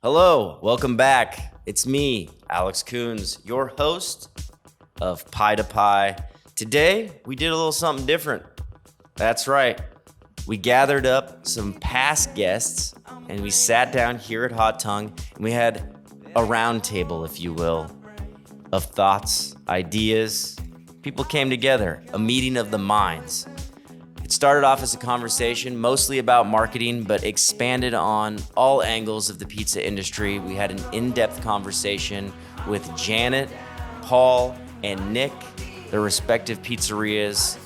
Hello, welcome back. It's me, Alex Koons, your host of Pie to Pie. Today, we did a little something different. That's right. We gathered up some past guests and we sat down here at Hot Tongue and we had a roundtable, if you will, of thoughts, ideas. People came together, a meeting of the minds. It started off as a conversation mostly about marketing, but expanded on all angles of the pizza industry. We had an in-depth conversation with Janet, Paul, and Nick, their respective pizzerias,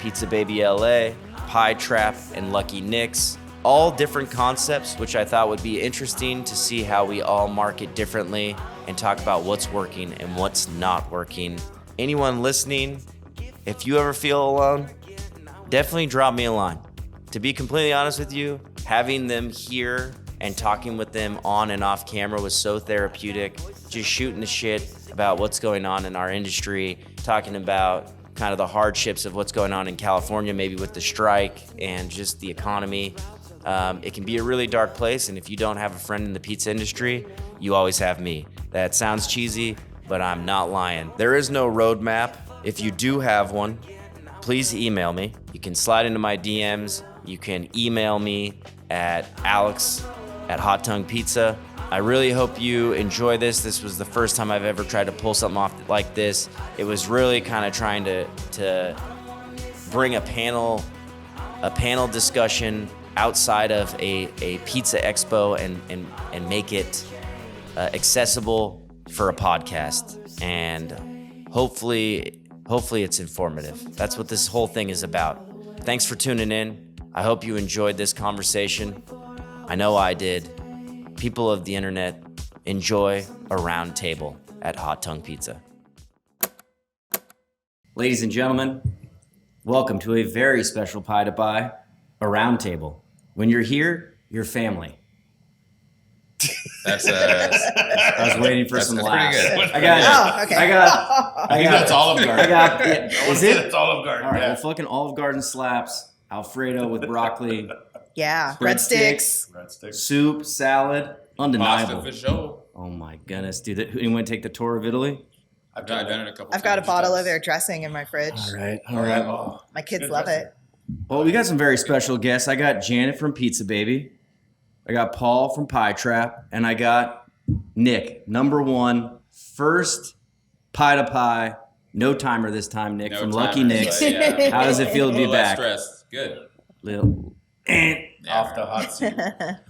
Pizza Baby LA, Pie Trap, and Lucky Nick's. All different concepts, which I thought would be interesting to see how we all market differently and talk about what's working and what's not working. Anyone listening, if you ever feel alone, definitely drop me a line. To be completely honest with you, having them here and talking with them on and off camera was so therapeutic. Just shooting the shit about what's going on in our industry, talking about kind of the hardships of what's going on in California, maybe with the strike and just the economy. It can be a really dark place, and if you don't have a friend in the pizza industry, you always have me. That sounds cheesy, but I'm not lying. There is no roadmap. If you do have one, please email me. You can slide into my DMs. You can email me at alex@Hot Tongue Pizza. I really hope you enjoy this. This was the first time I've ever tried to pull something off like this. It was really kind of trying to bring a panel discussion outside of a pizza expo and make it accessible for a podcast. And hopefully it's informative. That's what this whole thing is about. Thanks for tuning in. I hope you enjoyed this conversation. I know I did. People of the internet, enjoy a round table at Hot Tongue Pizza. Ladies and gentlemen, welcome to a very special Pie to Pie, a round table. When you're here, you're family. That's I was waiting for some laughs. Pretty good. I got okay. I think that's Olive Garden. Is it? It's Olive Garden. All right, Yeah. well, fucking Olive Garden slaps, Alfredo with broccoli, Yeah, breadsticks, Breadsticks. soup, salad, undeniable. Pasta for sure. Oh my goodness, dude! Anyone take the tour of Italy? I've done it a couple times. I've got a bottle of their dressing in my fridge. All right. Oh, My kids good love dressing. it. Well, we got some very special guests. I got Janet from Pizza Baby. I got Paul from Pie Trap. And I got Nick, number one, first Pie to Pie. No timer this time, Nick, No from timer, Lucky Nick's. but yeah. How does it feel to be A little less back? stressed. Good. Little. Yeah, off the hot seat.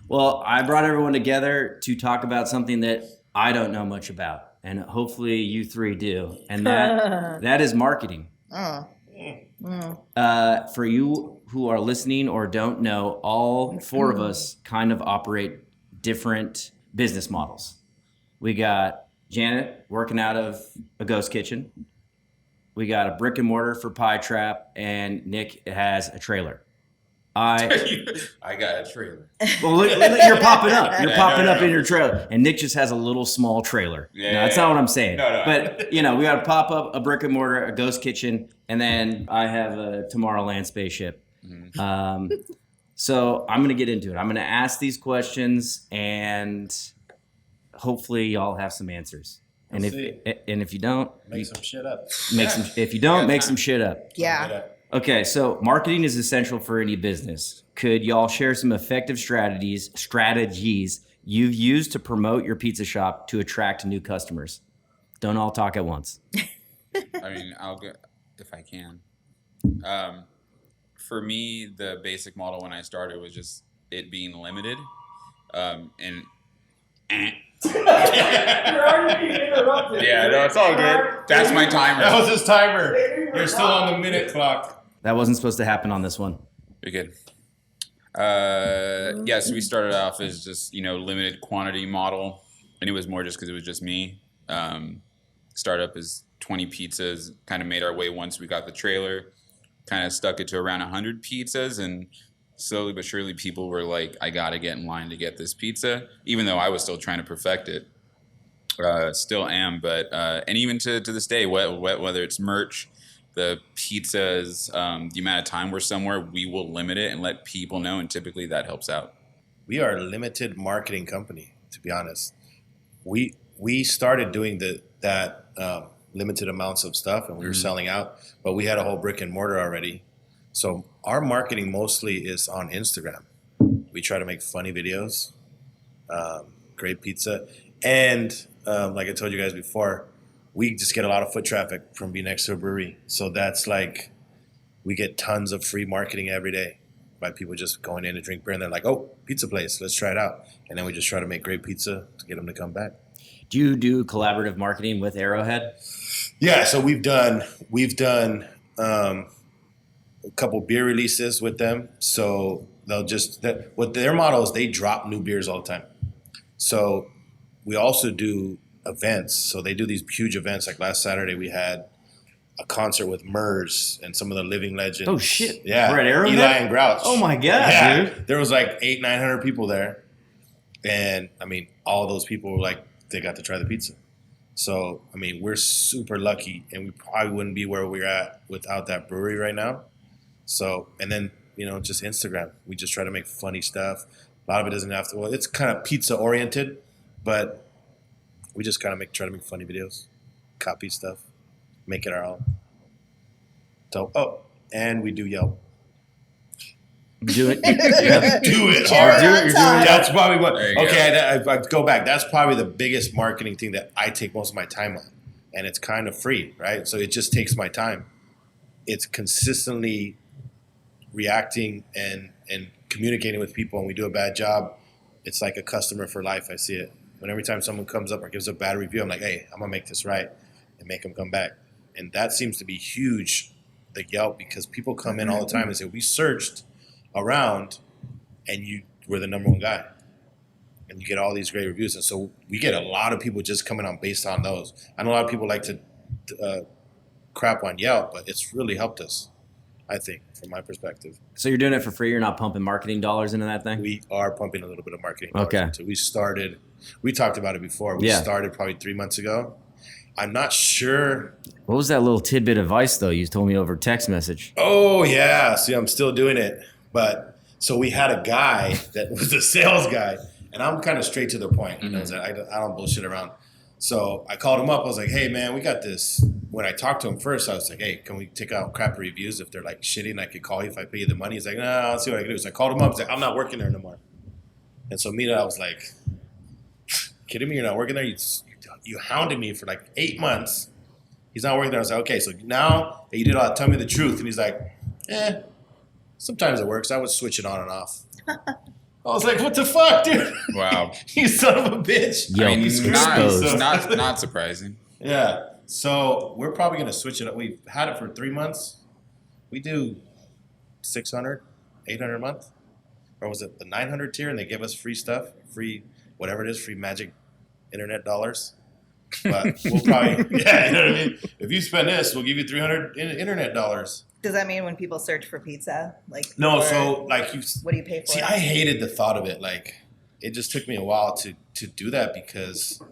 Well, I brought everyone together to talk about something that I don't know much about. And hopefully you three do. And that is marketing. Oh. For you who are listening or don't know, all four of us kind of operate different business models. We got Janet working out of a ghost kitchen. We got a brick-and-mortar for Pie Trap, and Nick has a trailer. I got a trailer. Well, look, you're popping up. You're Yeah, popping no, up no. in your trailer. And Nick just has a little small trailer. Yeah, No, that's not what I'm saying. No. But, we got to pop up a brick and mortar, a ghost kitchen, and then I have a Tomorrowland spaceship. Mm-hmm. So I'm going to get into it. I'm going to ask these questions, and hopefully y'all have some answers. And We'll if you don't, Make some shit up. if you don't, make some shit up. Yeah. Okay, so marketing is essential for any business. Could y'all share some effective strategies you've used to promote your pizza shop to attract new customers? Don't all talk at once. I mean, I'll go if I can. For me, the basic model when I started was just it being limited. You're already being interrupted. Yeah, no, it's all good. That's my timer. That was his timer. You're still on the minute clock. That wasn't supposed to happen on this one. You're good. So we started off as just, limited quantity model. And it was more just because it was just me. Startup is 20 pizzas, kind of made our way once we got the trailer. Kind of stuck it to around 100 pizzas. And slowly but surely people were like, I got to get in line to get this pizza. Even though I was still trying to perfect it. Still am. But and even to this day, whether it's merch, the pizzas, the amount of time we're somewhere, we will limit it and let people know, and typically that helps out. We are a limited marketing company. to be honest. We started doing that limited amounts of stuff, and we were selling out, but we had a whole brick and mortar already. So our marketing mostly is on Instagram. We try to make funny videos, great pizza, and like I told you guys before, we just get a lot of foot traffic from being next to a brewery. So that's like, we get tons of free marketing every day by people just going in to drink beer, and they're like, oh, pizza place, let's try it out. And then we just try to make great pizza to get them to come back. Do you do collaborative marketing with Arrowhead? Yeah, so we've done a couple beer releases with them. So they'll what their model is, they drop new beers all the time. So we also do events. So they do these huge events. Like last Saturday, we had a concert with Murs and some of the living legends. Oh shit! Yeah, we're at Arrowhead? Eli and Grouch. Oh my god, yeah, dude! There was like 800-900 people there, and I mean, all those people were like, they got to try the pizza. So I mean, we're super lucky, and we probably wouldn't be where we're at without that brewery right now. So, and then just Instagram. We just try to make funny stuff. A lot of it doesn't have to. Well, it's kind of pizza oriented, but we just kind of try to make funny videos, copy stuff, make it our own. So, and we do Yelp. Do it. Do it hard. You're doing it. That's probably what. There you Okay, I go back. That's probably the biggest marketing thing that I take most of my time on, and it's kind of free, right? So it just takes my time. It's consistently reacting and communicating with people, and we do a bad job. It's like a customer for life. I see it. When every time someone comes up or gives a bad review, I'm like, hey, I'm gonna make this right and make them come back. And that seems to be huge, the Yelp, because people come in all the time and say, we searched around and you were the number one guy. And you get all these great reviews. And so we get a lot of people just coming on based on those. I know a lot of people like to crap on Yelp, but it's really helped us, I think, from my perspective. So you're doing it for free? You're not pumping marketing dollars into that thing? We are pumping a little bit of marketing. Okay. We talked about it before. We started probably 3 months ago. I'm not sure. What was that little tidbit of advice, though, you told me over text message? Oh, yeah. See, I'm still doing it. But so we had a guy that was a sales guy, and I'm kind of straight to the point. He knows that I don't bullshit around. So I called him up. I was like, hey, man, we got this. When I talked to him first, I was like, hey, can we take out crappy reviews if they're like shitty and I could call you if I pay you the money? He's like, no, I'll see what I can do. So I called him up. He's like, I'm not working there no more. And so I was like, kidding me? You're not working there? You hounded me for like 8 months. He's not working there. I was like, okay, so now that you did all that, tell me the truth. And he's like, sometimes it works. I would switch it on and off. I was like, what the fuck, dude? Wow. You son of a bitch. Yo, I mean, exposed. not surprising. Yeah. So we're probably going to switch it up. We've had it for 3 months. We do 600, 800 a month. Or was it the 900 tier and they give us free stuff, free whatever it is, free magic internet dollars. But we'll probably, yeah, you know what I mean? If you spend this, we'll give you 300 internet dollars. Does that mean when people search for pizza? No, or so like what do you pay for? See, I hated the thought of it. Like, it just took me a while to do that because,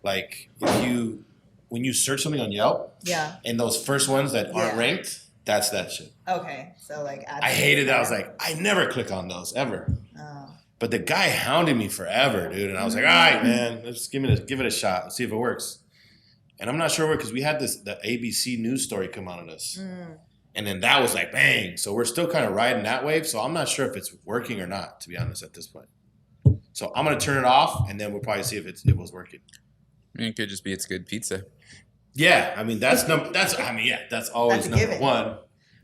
like, when you search something on Yelp, Yeah. and those first ones that aren't ranked, that's that shit. Okay, so like I hated that. I was like, I never click on those ever. Oh. But the guy hounded me forever, dude. And I was like, all right, man, let's give it a shot. Let's see if it works. And I'm not sure because we had the ABC news story come out on us. And then that was like, bang. So we're still kind of riding that wave. So I'm not sure if it's working or not, to be honest, at this point. So I'm going to turn it off, and then we'll probably see if it was working. I mean, it could just be it's good pizza. Yeah, I mean, that's always That's a number given. one.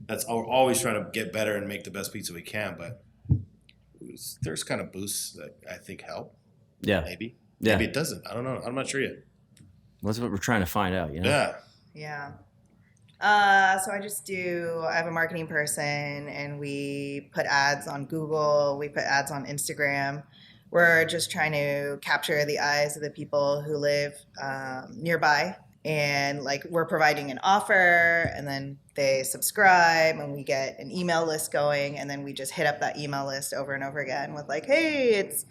That's always trying to get better and make the best pizza we can. But there's kind of boosts that I think help. Yeah. Maybe. Yeah. Maybe it doesn't. I don't know. I'm not sure yet. That's what we're trying to find out, you know? Yeah. Yeah. So I have a marketing person, and we put ads on Google. We put ads on Instagram. We're just trying to capture the eyes of the people who live nearby. And like, we're providing an offer, and then they subscribe, and we get an email list going. And then we just hit up that email list over and over again with like, hey, it's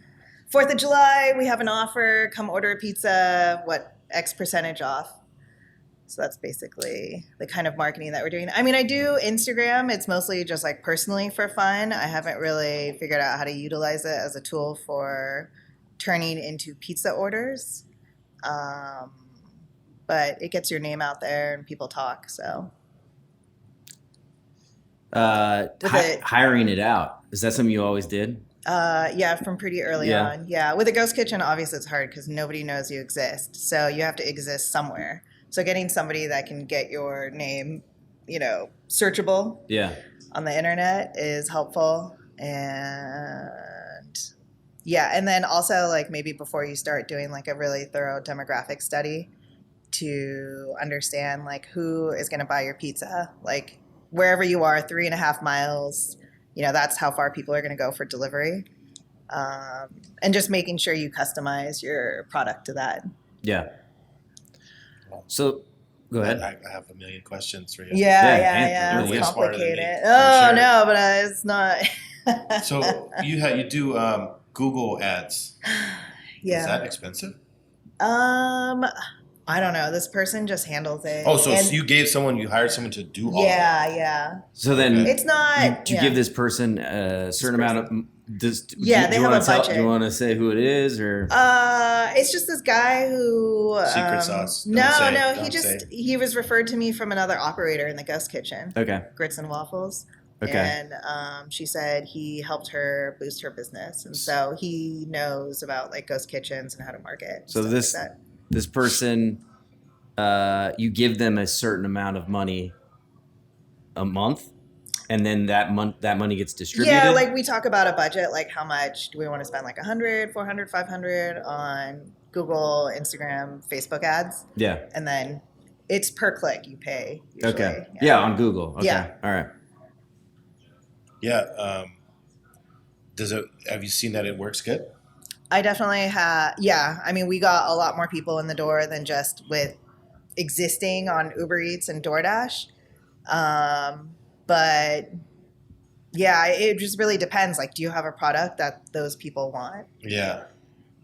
4th of July. We have an offer. Come order a pizza. What X percentage off? So that's basically the kind of marketing that we're doing. I mean, I do Instagram. It's mostly just like personally for fun. I haven't really figured out how to utilize it as a tool for turning into pizza orders. But it gets your name out there and people talk. So Hiring it out, is that something you always did? yeah, from pretty early Yeah. on. Yeah, with a ghost kitchen, obviously it's hard because nobody knows you exist. So you have to exist somewhere. So getting somebody that can get your name, searchable Yeah. on the internet is helpful. And yeah, and then also like maybe before you start doing like a really thorough demographic study to understand like who is going to buy your pizza, like wherever you are, 3.5 miles, that's how far people are going to go for delivery. And just making sure you customize your product to that. Yeah. So go ahead. I have a million questions for you. Yeah. You're It's way smarter than me, complicated. for Oh sure. no, but it's not. So you do Google ads. Yeah. Is that expensive? I don't know. This person just handles it. Oh, so And- you hired someone to do all of that. yeah. So then It's not. do you give this person a certain amount of Yeah, they have a budget. Do you want to say who it is or? It's just this guy who Secret sauce. No, Don't say. he was referred to me from another operator in the ghost kitchen, Okay. Grits and Waffles. Okay. And she said he helped her boost her business, and so he knows about like ghost kitchens and how to market. So stuff this like that. this person, you give them a certain amount of money a month, and then that money gets distributed. Yeah, like we talk about a budget, like how much do we want to spend, like 100, 400, 500 on Google, Instagram, Facebook ads, Yeah. and then it's per click you pay. Usually. Okay. Yeah, on Google. Okay. Yeah. All right. Yeah. Have you seen that it works good? I definitely have. Yeah, I mean, we got a lot more people in the door than just with existing on Uber Eats and DoorDash. But yeah, it just really depends. Like, do you have a product that those people want? Yeah.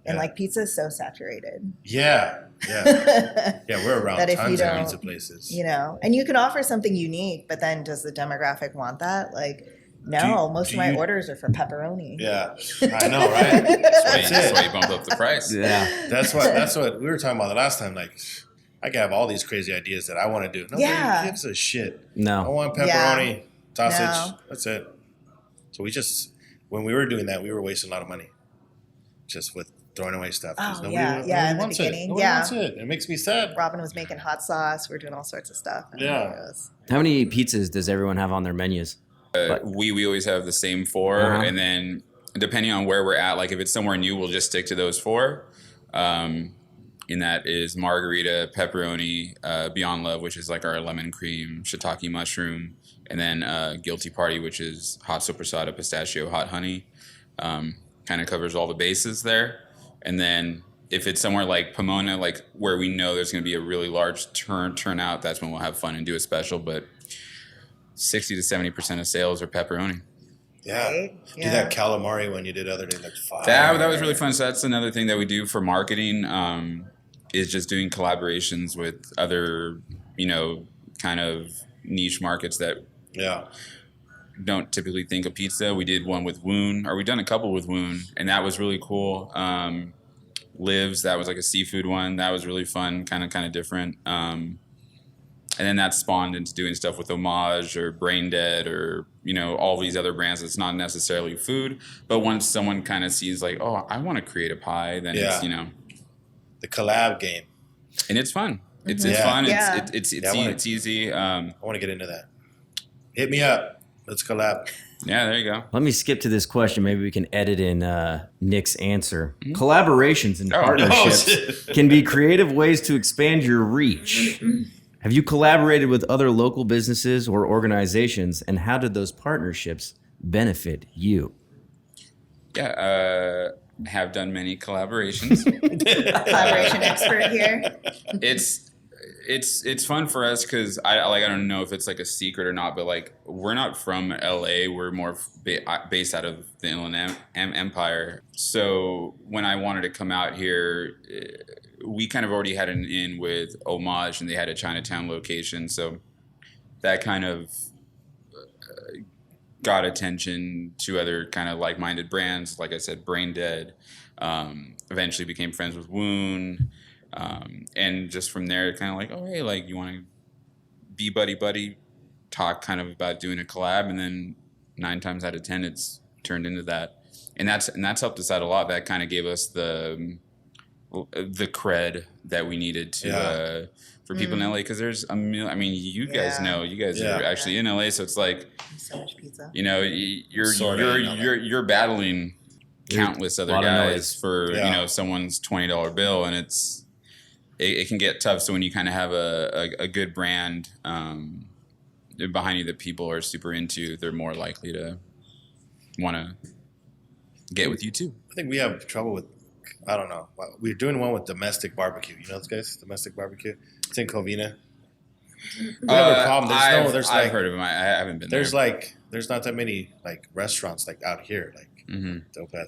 And Yeah. like pizza is so saturated. Yeah. Yeah. Yeah. We're around That if you tons of don't, pizza places. And you can offer something unique, but then does the demographic want that? Like, no, most of my orders are for pepperoni. Yeah. I know, right? That's why you bump up the price. Yeah. That's what we were talking about the last time. Like, I can have all these crazy ideas that I want to do. Nobody gives a shit. I No. want pepperoni, sausage. No. That's it. So when we were doing that, we were wasting a lot of money just with throwing away stuff. 'Cause Oh, nobody yeah. nobody Yeah, in the wants it. beginning. Nobody Yeah. wants it. It makes me sad. Robin was making hot sauce. We're doing all sorts of stuff. And Yeah. it was- How many pizzas does everyone have on their menus? We always have the same 4, Uh-huh. and then depending on where we're at, like if it's somewhere new, we'll just stick to those 4. And that is margarita, pepperoni, Beyond Love, which is like our lemon cream, shiitake mushroom, and then Guilty Party, which is hot sopressata, pistachio, hot honey. Kind of covers all the bases there. And then if it's somewhere like Pomona, like where we know there's going to be a really large turnout, that's when we'll have fun and do a special. But 60 to 70% of sales are pepperoni. Yeah. Right? Do that calamari when you did other day. Like, fire. That was really fun. So that's another thing that we do for marketing, is just doing collaborations with other, kind of niche markets that Yeah. don't typically think of pizza. We did one with Woon, or we've done a couple with Woon, and that was really cool. Lives, that was like a seafood one. That was really fun, kind of different. And then that spawned into doing stuff with Homage or Brain Dead or, all these other brands that's not necessarily food. But once someone kind of sees like, oh, I want to create a pie, then it's, The collab game. and it's fun. It's Yeah. fun. Yeah. It's wanna- it's easy. I want to get into that. Hit me up. Let's collab. Yeah, there you go. Let me skip to this question. Maybe we can edit in Nick's answer. Collaborations and partnerships shit. can be creative ways to expand your reach. Have you collaborated with other local businesses or organizations, and how did those partnerships benefit you? Yeah, have done many collaborations. Collaboration expert here. It's fun for us because I don't know if it's like a secret or not, but like we're not from LA. We're more based out of the Inland Empire. So when I wanted to come out here, we kind of already had an in with Homage, and they had a Chinatown location. So that kind of got attention to other kind of like-minded brands. Like I said, Brain Dead, Eventually became friends with Woon. And just from there, kind of like, oh, hey, like, you want to be buddy, talk kind of about doing a collab. And then 9 times out of 10, it's turned into that. And that's helped us out a lot. That kind of gave us the cred that we needed to for people in LA, because there's a million. I mean, you guys know, you guys are actually in LA, so it's like So much pizza. you know, you're battling countless other guys for you know, someone's $20 bill, and it can get tough. So when you kind of have a good brand behind you that people are super into, they're more likely to want to get with you too. I think we have trouble with, I don't know. We're doing one with Domestic Barbecue. You know those guys? Domestic Barbecue. It's in Covina. We have a problem. I've heard of them. I haven't been there. There's not that many like restaurants like out here. Like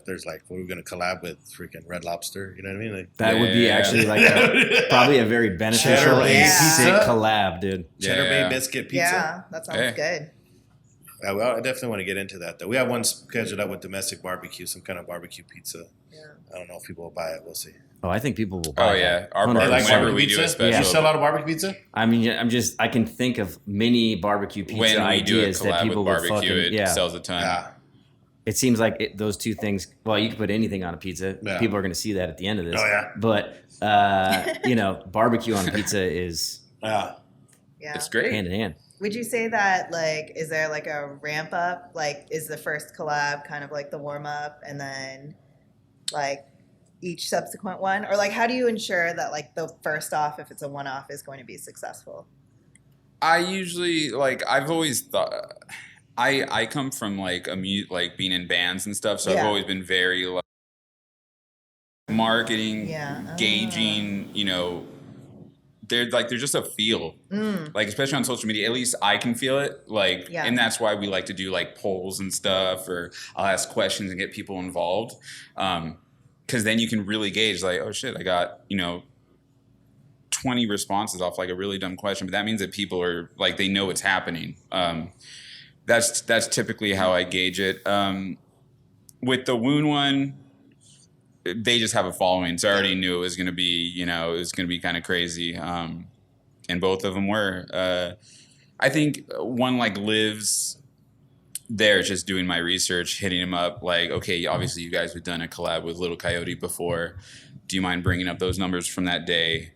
there's like, we're going to collab with freaking Red Lobster. You know what I mean? Like, that would be actually like probably a very beneficial and sick collab, dude. Cheddar Bay biscuit pizza. Yeah, that sounds good. Well, I definitely want to get into that though. We have one scheduled up with Domestic Barbecue, some kind of barbecue pizza. Yeah. I don't know if people will buy it. We'll see. Oh, I think people will buy it. Our whenever we do a special. You sell a lot of barbecue pizza? I mean, I can think of many barbecue pizza ideas that people will fucking, it sells a ton. Yeah. It seems like those two things, well, you can put anything on a pizza. Yeah. People are going to see that at the end of this. Oh, yeah. But, you know, barbecue on a pizza is it's great. Hand in hand. Would you say that, like, is there like a ramp up? Like, is the first collab kind of like the warm up and then like each subsequent one? Or like, how do you ensure that like the first off, if it's a one off, is going to be successful? I usually, like, I've always thought, I come from like like being in bands and stuff. So I've always been very like marketing, gauging, you know, they're just a feel, like, especially on social media, at least I can feel it. Like, and that's why we like to do like polls and stuff, or I'll ask questions and get people involved. Cause then you can really gauge like, oh shit, I got, you know, 20 responses off like a really dumb question, but that means that people are like, they know what's happening. That's typically how I gauge it. With the Woon one, they just have a following, so I already knew it was going to be, you know, it was going to be kind of crazy. And both of them were. I think one like lives there, just doing my research, hitting him up like, okay, obviously you guys have done a collab with Little Coyote before. Do you mind bringing up those numbers from that day?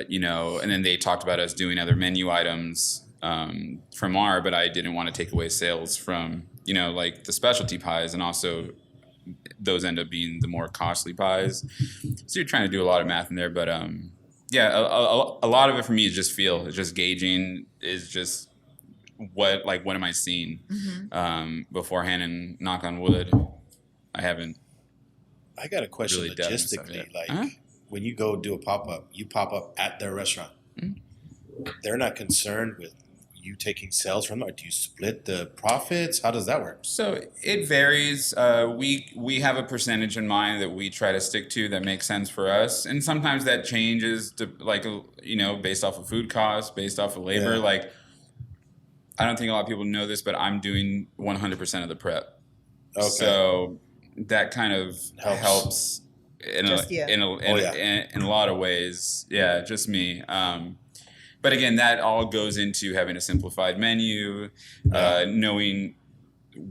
You know, and then they talked about us doing other menu items from but I didn't want to take away sales from, you know, like the specialty pies, and also those end up being the more costly pies. So you're trying to do a lot of math in there, but yeah, a lot of it for me is just feel. It's just gauging. Is just what am I seeing beforehand, and knock on wood, I haven't. I got a question really logistically. Like when you go do a pop up, you pop up at their restaurant. They're not concerned with you taking sales from them, or do you split the profits? How does that work? So it varies. We have a percentage in mind that we try to stick to that makes sense for us, and sometimes that changes to, like, you know, based off of food costs, based off of labor. Like, I don't think a lot of people know this, but I'm doing 100% of the prep. Okay. So that kind of helps in a lot of ways. Yeah, just me. But again, that all goes into having a simplified menu, knowing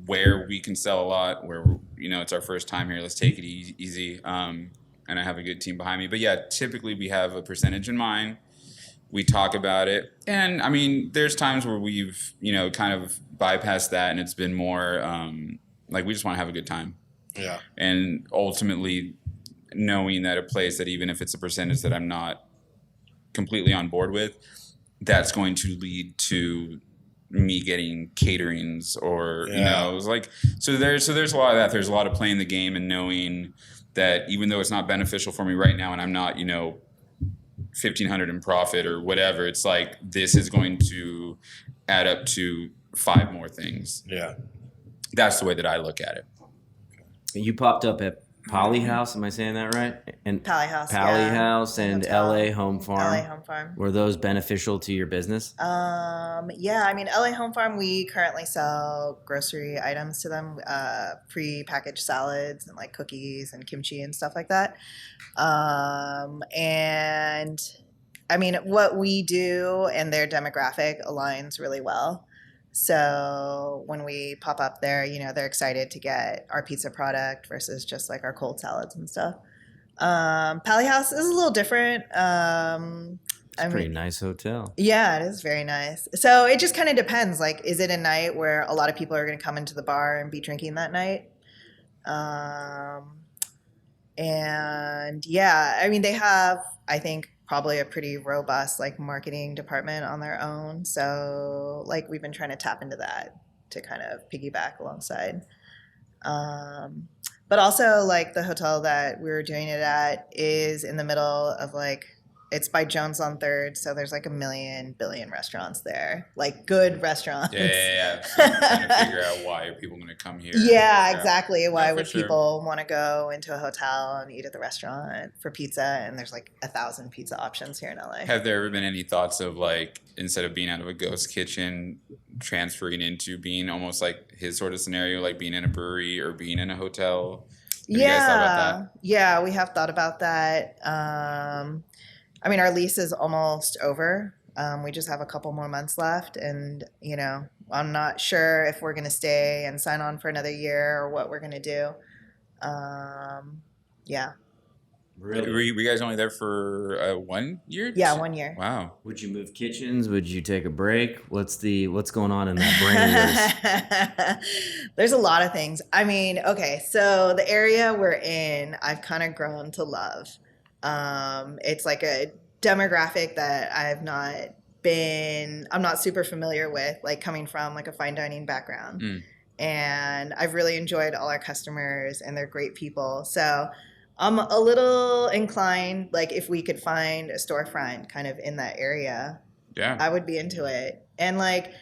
where we can sell a lot, where, you know, it's our first time here, let's take it easy. And I have a good team behind me. But yeah, typically we have a percentage in mind. We talk about it. And I mean, there's times where we've, you know, kind of bypassed that, and it's been more like we just want to have a good time. Yeah. And ultimately knowing that a place that, even if it's a percentage that I'm not completely on board with, that's going to lead to me getting caterings, or you know, it was like, so there's a lot of that. There's a lot of playing the game and knowing that even though it's not beneficial for me right now, and I'm not, you know, 1,500 in profit or whatever, it's like, this is going to add up to 5 more things. Yeah, that's the way that I look at it. You popped up at Poly House. Am I saying that right? And Pally House. Pally yeah. House and Hotel. LA Home Farm. LA Home Farm. Were those beneficial to your business? Yeah, I mean, LA Home Farm, we currently sell grocery items to them, pre-packaged salads and like cookies and kimchi and stuff like that. And I mean, what we do and their demographic aligns really well. So when we pop up there, they're excited to get our pizza product versus just like our cold salads and stuff. Pally House is a little different. Pretty nice hotel. Yeah, it is very nice. So it just kind of depends. Like, is it a night where a lot of people are going to come into the bar and be drinking that night? And yeah, I mean, they have, I think, probably a pretty robust like marketing department on their own. So like we've been trying to tap into that to kind of piggyback alongside. But also like the hotel that we were doing it at is in the middle of like, it's by Jones on 3rd. So there's like a billion restaurants there, like good restaurants. Yeah. So I'm trying to figure out why are people going to come here. Yeah, exactly. Why for would sure. people want to go into a hotel and eat at the restaurant for pizza? And there's like 1,000 pizza options here in LA. Have there ever been any thoughts of like, instead of being out of a ghost kitchen, transferring into being almost like his sort of scenario, like being in a brewery or being in a hotel? Have you guys thought about that? Yeah, we have thought about that. I mean, our lease is almost over. We just have a couple more months left. And, I'm not sure if we're going to stay and sign on for another year or what we're going to do. Yeah. Really? Were you guys only there for 1 year? Yeah, 1 year. Wow. Would you move kitchens? Would you take a break? What's going on in that brain of yours? There's a lot of things. I mean, okay, so the area we're in, I've kind of grown to love. It's like a demographic that I'm not super familiar with, like coming from like a fine dining background. And I've really enjoyed all our customers and they're great people. So I'm a little inclined, like if we could find a storefront kind of in that area, Yeah. I would be into it. And like,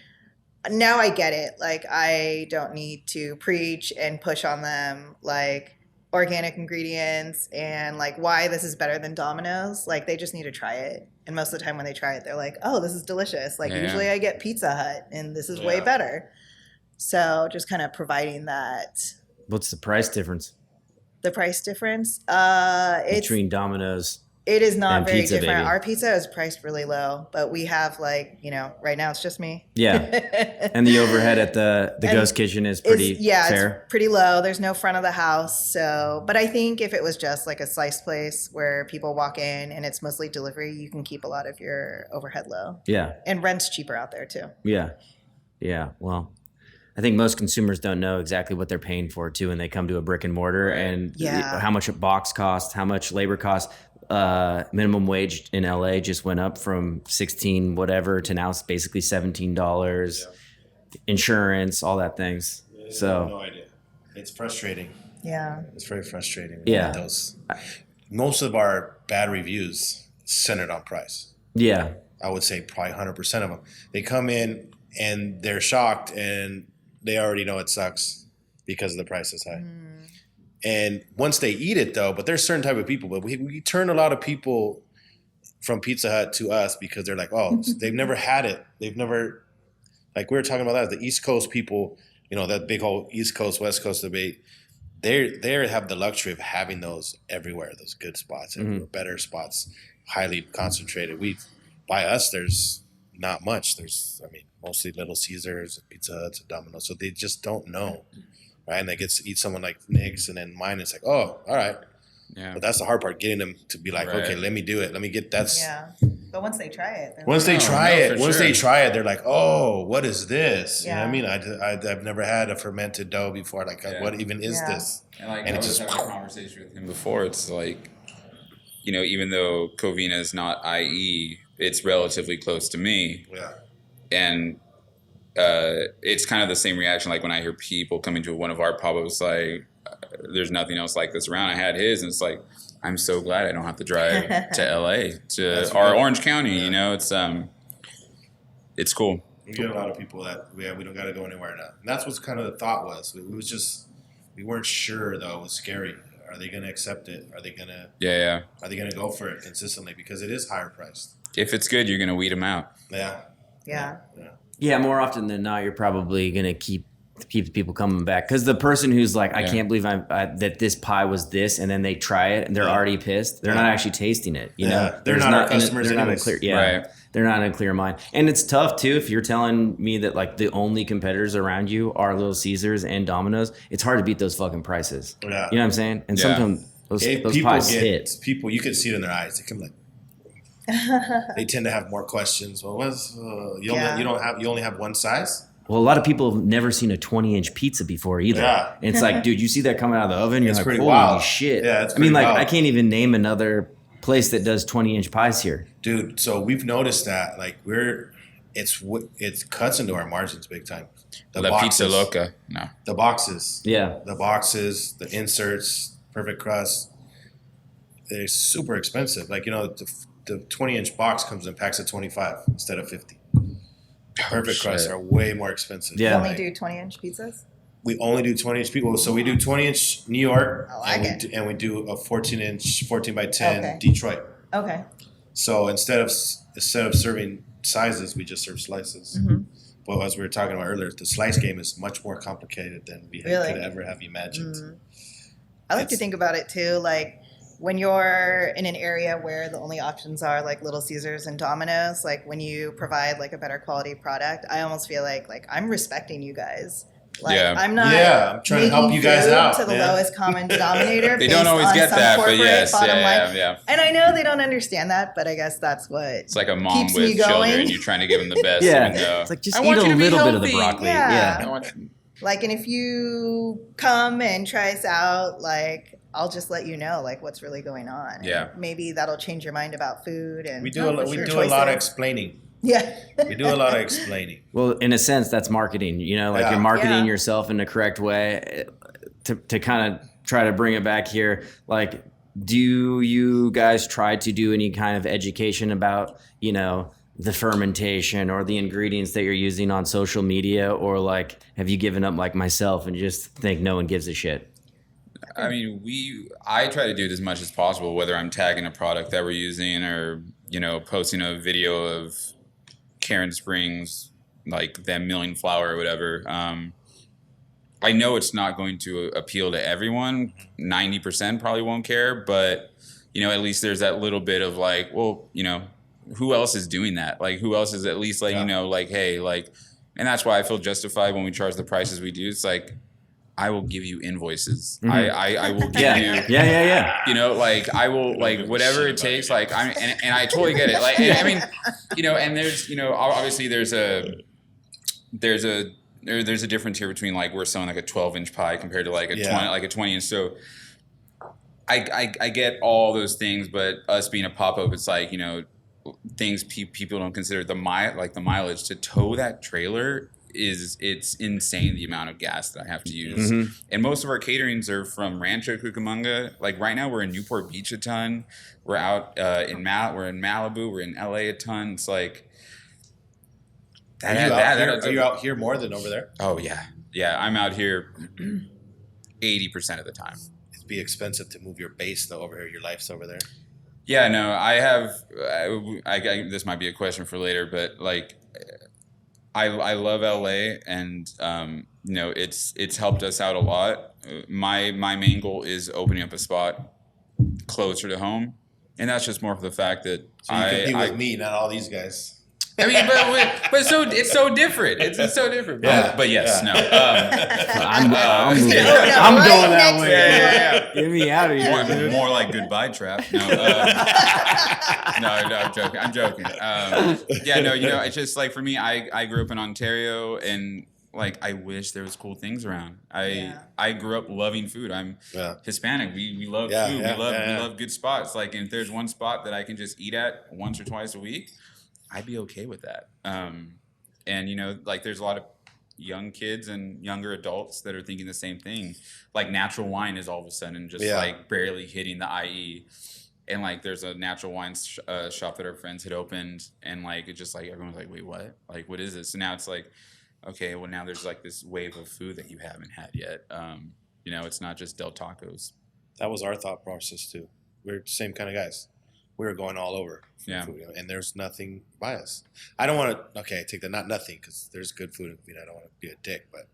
now I get it. Like, I don't need to preach and push on them, like, organic ingredients and like why this is better than Domino's. Like, they just need to try it. And most of the time when they try it, they're like, oh, this is delicious. Like, usually I get Pizza Hut and this is way better. So just kind of providing that. What's the price difference? The price difference? It's between Domino's. It is not and very Pizza different. Baby. Our pizza is priced really low, but we have like, right now it's just me. Yeah. And the overhead at the ghost kitchen is pretty fair. It's pretty low. There's no front of the house. So, but I think if it was just like a slice place where people walk in and it's mostly delivery, you can keep a lot of your overhead low. Yeah. And rent's cheaper out there too. Yeah. Yeah. Well, I think most consumers don't know exactly what they're paying for too when they come to a brick and mortar and how much a box costs, how much labor costs. Minimum wage in LA just went up from 16 whatever to now it's basically $17. Insurance, all that things. So I have no idea. It's frustrating. Yeah. It's very frustrating. Yeah. Most of our bad reviews centered on price. Yeah. I would say probably 100% of them. They come in and they're shocked and they already know it sucks because the price is high. And once they eat it, though, but there's certain type of people. But we turn a lot of people from Pizza Hut to us because they're like, oh, they've never had it. They've never, like we were talking about that, the East Coast people, that big whole East Coast, West Coast debate, they have the luxury of having those everywhere, those good spots, and better spots, highly concentrated. By us, there's not much. There's, mostly Little Caesars, Pizza Huts, and Domino's. So they just don't know. Right, and they get to eat someone like Nick's, and then mine is like, oh, all right. Yeah. But that's the hard part, getting them to be like, okay, let me do it. Let me get that. Yeah. But once they try it, Once they try it, they're like, oh, what is this? Yeah. You know what I mean? I've never had a fermented dough before. Like, what even is this? And like, And I it was just having a conversation with him before. It's like, even though Covina is not IE, it's relatively close to me. Yeah. And it's kind of the same reaction like when I hear people coming to one of our pubs, like there's nothing else like this around. I had his, and it's like, I'm so glad I don't have to drive to LA or Orange County. It's cool. We get a lot of people that we don't got to go anywhere now. And that's what's kind of the thought was. It was just, we weren't sure though. It was scary. Are they going to accept it? Are they going to Are they going to go for it consistently because it is higher priced? If it's good, you're gonna weed them out. Yeah. More often than not, you're probably gonna keep the people coming back because the person who's like, I can't believe that this pie was this, and then they try it and they're already pissed. They're not actually tasting it. You know, they're not our customers. They're not anyways. clear. They're not in a clear mind, and it's tough too if you're telling me that like the only competitors around you are Little Caesars and Domino's. It's hard to beat those fucking prices. Yeah. You know what I'm saying? And sometimes those people pies hit. People, you can see it in their eyes. They come like. They tend to have more questions. Well, you only have one size? Well, a lot of people have never seen a 20-inch pizza before either. Yeah. And it's like, dude, you see that coming out of the oven? You're It's like, pretty holy wild. shit. Yeah, it's I mean, pretty like, wild. I can't even name another place that does 20-inch pies here. Dude, so we've noticed that like it cuts into our margins big time. La Pizza Loca. No. The boxes. Yeah. The boxes, the inserts, perfect crust. They're super expensive. Like, the 20-inch box comes in packs of 25 instead of 50. Perfect crusts are way more expensive. Yeah. You only do 20-inch pizzas? We only do 20-inch people. So we do 20-inch New York, and we do a 14-inch, 14 by 10 Okay. Detroit. Okay. So instead of serving sizes, we just serve slices. Mm-hmm. But as we were talking about earlier, the slice game is much more complicated than we Really? could ever have imagined. Mm. I like to think about it too, like when you're in an area where the only options are like Little Caesars and Domino's, like when you provide like a better quality product, I almost feel like I'm respecting you guys. Like I'm not I'm trying to help you guys food out to the man. lowest common denominator. They don't based always on get some that, but corporate yes, bottom line. yeah. And I know they don't understand that, but I guess that's what It's like a mom keeps me with going. children, and you're trying to give them the best. Yeah. Even though, It's like, just I eat want a you to be little bit of the healthy. broccoli. Yeah. I want you- Like, and if you come and try us out, like, I'll just let you know, like, what's really going on. Yeah. And maybe that'll change your mind about food. And We do a lot of explaining. Yeah. We do a lot of explaining. Well, in a sense, that's marketing. Like you're marketing yourself in the correct way to kind of try to bring it back here. Like, do you guys try to do any kind of education about, the fermentation or the ingredients that you're using on social media? Or like, have you given up like myself and just think no one gives a shit? I mean, I try to do it as much as possible, whether I'm tagging a product that we're using or, posting a video of Karen Springs, like them milling flour or whatever. I know it's not going to appeal to everyone. 90% probably won't care, but, at least there's that little bit of like, well, who else is doing that? Like, who else is at least letting you know, like, hey, like, and that's why I feel justified when we charge the prices we do. It's like, I will give you invoices. Mm-hmm. I will give you. Yeah. Like I will, like whatever it takes. Like and I totally get it. Like and, I mean, and there's obviously there's a difference here between like we're selling like a 12-inch pie compared to like a 20-inch. So I get all those things, but us being a pop-up, it's like things people don't consider the mileage to tow that trailer. It's insane the amount of gas that I have to use. Mm-hmm. And most of our caterings are from Rancho Cucamonga. Like right now we're in Newport Beach a ton. We're out we're in Malibu, we're in LA a ton. It's like Are you out here more than over there? Oh yeah. Yeah, I'm out here 80% of the time. It'd be expensive to move your base though over here. Your life's over there. Yeah, no, I have I this might be a question for later, but like I love LA, and it's helped us out a lot. My main goal is opening up a spot closer to home, and that's just more for the fact that So you compete with me, not all these guys. I mean, but it's so different. It's so different. Yeah, but yes, no. I'm Right going that next way. to Yeah. Get me out of here, dude. More like goodbye trap. No, no, I'm joking. It's just like for me, I grew up in Ontario, and like I wish there was cool things around. I grew up loving food. I'm Hispanic. We love food. We love good spots. Like, and if there's one spot that I can just eat at once or twice a week, I'd be okay with that. And like there's a lot of young kids and younger adults that are thinking the same thing. Like natural wine is all of a sudden just like barely hitting the IE. And like there's a natural wine shop that our friends had opened, and like it just like everyone's like, wait, what? Like, what is this? And now it's like, okay, well now there's like this wave of food that you haven't had yet. It's not just Del Tacos. That was our thought process too. We're the same kind of guys. We were going all over. Yeah. Food, and there's nothing by us. I don't want to. Okay, take that. Not nothing, because there's good food. I don't want to be a dick, but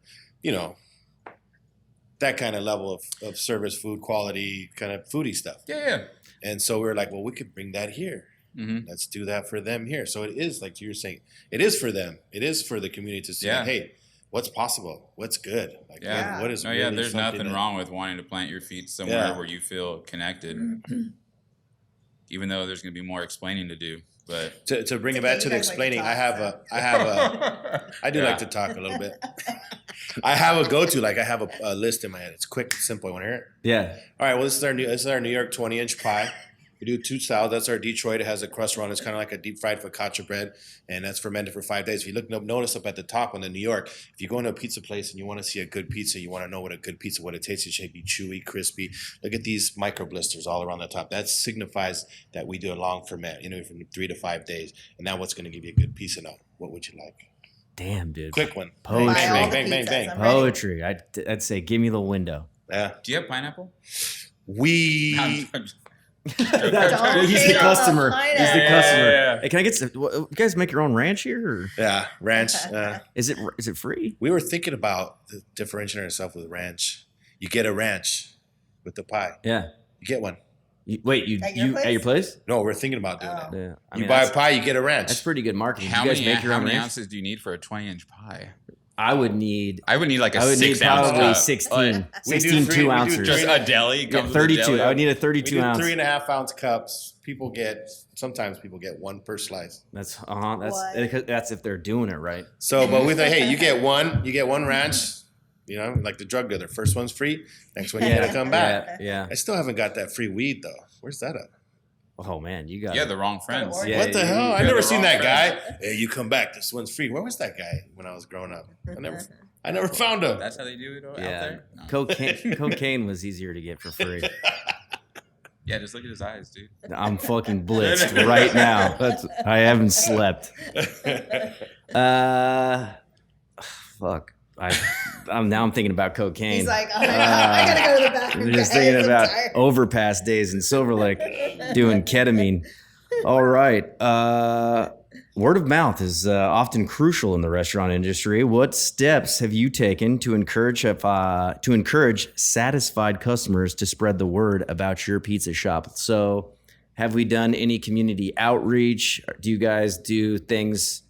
that kind of level of service, food quality, kind of foodie stuff. Yeah. And so we were like, well, we could bring that here. Mm-hmm. Let's do that for them here. So it is like you were saying, it is for them. It is for the community to say, hey, what's possible? What's good? Like, what is really there's something nothing wrong with wanting to plant your feet somewhere where you feel connected. Even though there's going to be more explaining to do. But to bring it back to the explaining, I do like to talk a little bit. I have a go-to, like I have a list in my head. It's quick and simple. You want to hear it? Yeah. All right. Well, this is our New York 20-inch pie. We do 2 styles. That's our Detroit. It has a crust around. It's kind of like a deep fried focaccia bread, and that's fermented for 5 days. If you notice up at the top on the New York, if you go into a pizza place and you want to see a good pizza, you want to know what a good pizza, what it tastes, it should be chewy, crispy. Look at these micro blisters all around the top. That signifies that we do a long ferment, from 3 to 5 days. And now what's going to give you a good pizza now? What would you like? Damn, dude. Quick one. Poetry. Bang, bang, bang, bang, bang. Poetry. I'd say, give me the window. Yeah. do you have pineapple? He's the customer. He's the customer. Yeah. Hey, can I get some? You guys make your own ranch here? Or? Yeah, ranch. Is it free? We were thinking about differentiating ourselves with ranch. You get a ranch with the pie. Yeah. You get one. At your place? No, we're thinking about doing that. Yeah. You buy a pie, you get a ranch. That's pretty good marketing. How you guys many, make your how own many ranch? ounces do you need for a 20-inch pie? I would need like a I would need 6 ounce probably cup. 16 We do 2 three- we do ounces. Just a deli? Yeah, Comes with a 32. deli? I would need a We 32 do ounce. 3.5 ounce cups. Sometimes people get one per slice. That's What? that's if they're doing it right. So, but we thought, hey, you get one ranch. Like the drug dealer. First one's free. Next one you gotta come back. Yeah. I still haven't got that free weed though. Where's that at? Oh man, you got Yeah, the wrong friends. Yeah. What the hell? I you're never the seen wrong that guy. Hey, you come back. This one's free. Where was that guy when I was growing up? I never found him. That's how they do it out Yeah. there? No. Cocaine was easier to get for free. Yeah, just look at his eyes, dude. I'm fucking blitzed right now. I haven't slept. Fuck. I'm thinking about cocaine. He's like, oh my God, I gotta go to the bathroom. I'm just guys. thinking I'm about tired. overpass days in Silver Lake doing ketamine. All right. Word of mouth is often crucial in the restaurant industry. What steps have you taken to encourage satisfied customers to spread the word about your pizza shop? So, have we done any community outreach? Do you guys do things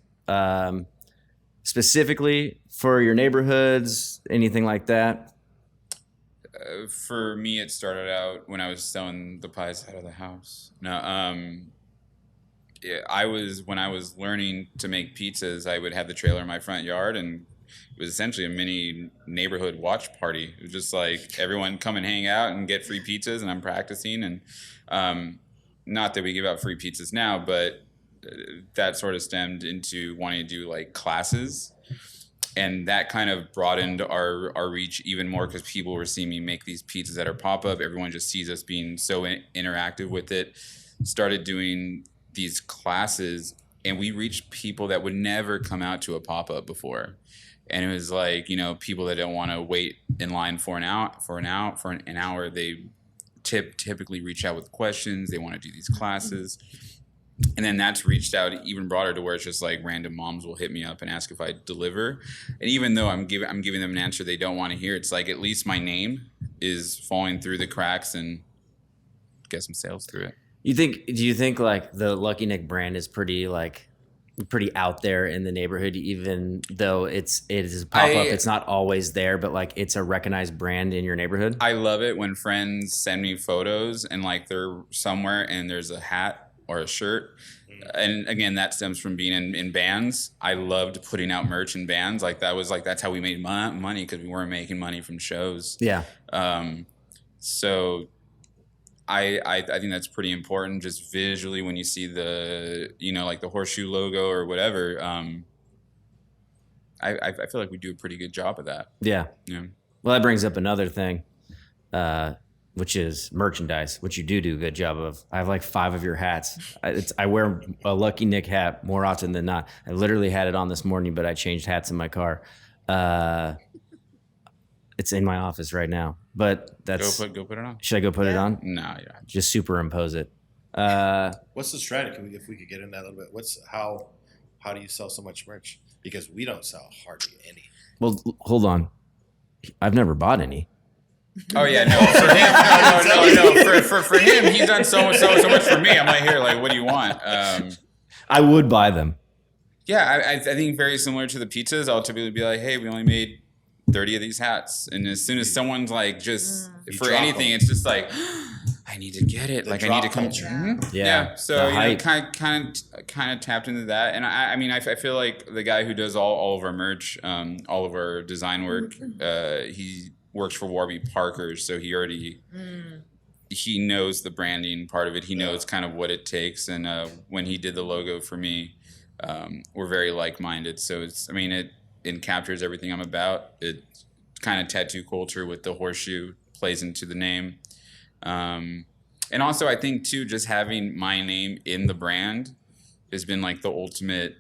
specifically for your neighborhoods? Anything like that? For me, it started out when I was selling the pies out of the house. No, when I was learning to make pizzas, I would have the trailer in my front yard, and it was essentially a mini neighborhood watch party. It was just like everyone come and hang out and get free pizzas, and I'm practicing. And not that we give out free pizzas now, but that sort of stemmed into wanting to do like classes. And that kind of broadened our reach even more because people were seeing me make these pizzas that are pop-up. Everyone just sees us being so interactive with it. Started doing these classes, and we reached people that would never come out to a pop-up before. And it was like, people that don't want to wait in line for an hour. They typically reach out with questions. They want to do these classes. And then that's reached out even broader to where it's just like random moms will hit me up and ask if I deliver. And even though I'm giving them an answer they don't want to hear, it's like at least my name is falling through the cracks and get some sales through it. Do you think like the Lucky Nick brand is pretty out there in the neighborhood, even though it is a pop-up, it's not always there, but like it's a recognized brand in your neighborhood? I love it when friends send me photos and like they're somewhere and there's a hat or a shirt. And again, that stems from being in bands. I loved putting out merch in bands. Like that's how we made money because we weren't making money from shows. Yeah. So I think that's pretty important just visually when you see the, like the horseshoe logo or whatever. I feel like we do a pretty good job of that. Yeah. Yeah. Well, that brings up another thing, which is merchandise, which you do a good job of. I have like 5 of your hats. I wear a Lucky Nick hat more often than not. I literally had it on this morning, but I changed hats in my car. It's in my office right now. but that's Go put it on. should I go put it on? No, yeah. Just superimpose it. What's the strategy? If we could get in that a little bit, how do you sell so much merch? Because we don't sell hardly any. Well, hold on. I've never bought any. Oh yeah, no. For him, no. For him, he's done so much for me. I'm like, here, like, what do you want? I would buy them. Yeah, I think very similar to the pizzas. I'll typically be like, hey, we only made 30 of these hats, and as soon as someone's like, just for anything, it's just like, I need to get it. Like, I need to come. Yeah. So kind of tapped into that, and I mean, I feel like the guy who does all of our merch, all of our design work, he works for Warby Parker, so he already he knows the branding part of it. He knows kind of what it takes, and when he did the logo for me, we're very like-minded. So it captures everything I'm about. It kind of tattoo culture with the horseshoe plays into the name. And also I think too, just having my name in the brand has been like the ultimate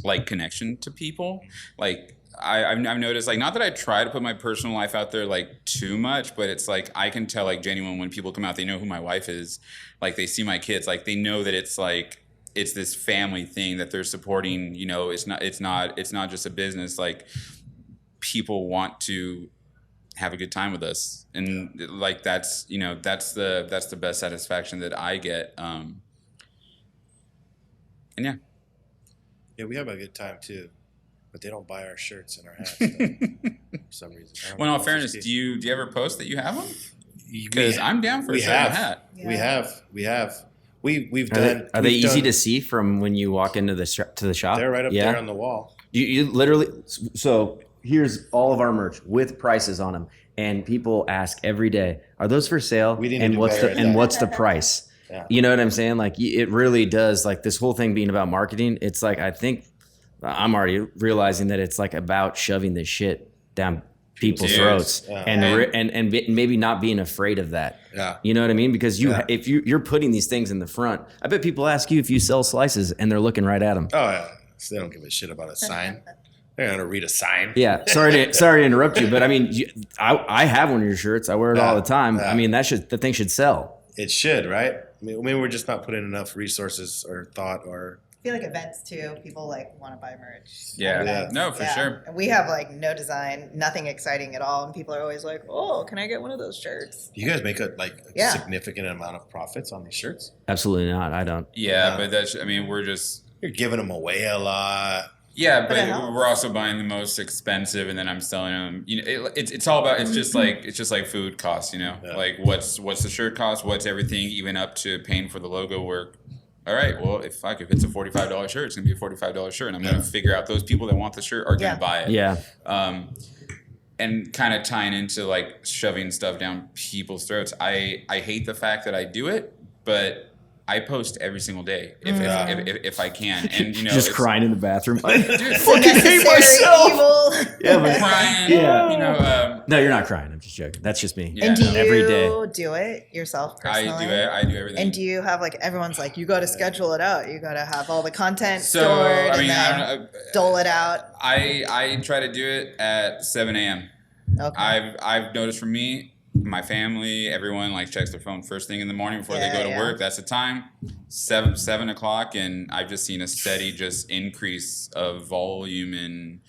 like connection to people. Like I've noticed, like, not that I try to put my personal life out there like too much, but it's like I can tell, like, genuine when people come out, they know who my wife is. Like, they see my kids, like they know that it's like it's this family thing that they're supporting. You know, it's not just a business. Like, people want to have a good time with us, and like that's the best satisfaction that I get. And yeah, we have a good time too, but they don't buy our shirts and our hats for some reason. Well, in all fairness, do you ever post that you have them? Because I'm down for a certain hat. Yeah. We've done. Are they easy to see from when you walk into the shop? They're right up there on the wall. You literally. So here's all of our merch with prices on them, and people ask every day, "Are those for sale?" What's the price? Yeah. You know what I'm saying? Like, it really does. Like, this whole thing being about marketing, it's like, I think I'm already realizing that it's like about shoving this shit down people's throats, and maybe not being afraid of that. Yeah. You know what I mean? Because if you're putting these things in the front, I bet people ask you if you sell slices, and they're looking right at them. Oh yeah, so they don't give a shit about a sign. They're gonna read a sign. Yeah. Sorry to interrupt you, but I mean, I have one of your shirts. I wear it all the time. I mean, the thing should sell. It should, right? I mean, we're just not putting enough resources or thought or. I feel like events too. People like want to buy merch. Yeah. No, for sure. And we have like no design, nothing exciting at all, and people are always like, "Oh, can I get one of those shirts?" You guys make a significant amount of profits on these shirts? Absolutely not. I don't. Yeah, but you're giving them away a lot. Yeah, but we're also buying the most expensive, and then I'm selling them. You know, it's all about. It's just like food costs. You know, like what's the shirt cost? What's everything, even up to paying for the logo work. All right, well, if it's a $45 shirt, it's gonna be a $45 shirt, and I'm gonna figure out those people that want the shirt are gonna buy it. Yeah. And kind of tying into like shoving stuff down people's throats. I hate the fact that I do it, but I post every single day if I can, and just crying in the bathroom. I fucking hate myself. Yeah, but crying. Yeah, no, you're not crying. I'm just joking. That's just me. Yeah. And do you every day do it yourself personally? I do everything. And do you have like everyone's like you got to schedule it out? You got to have all the content stored and then dole it out. I try to do it at 7 a.m. Okay. I've noticed for me. My family, everyone like checks their phone first thing in the morning before they go to work. That's the time, 7 o'clock, and I've just seen a steady just increase of volume in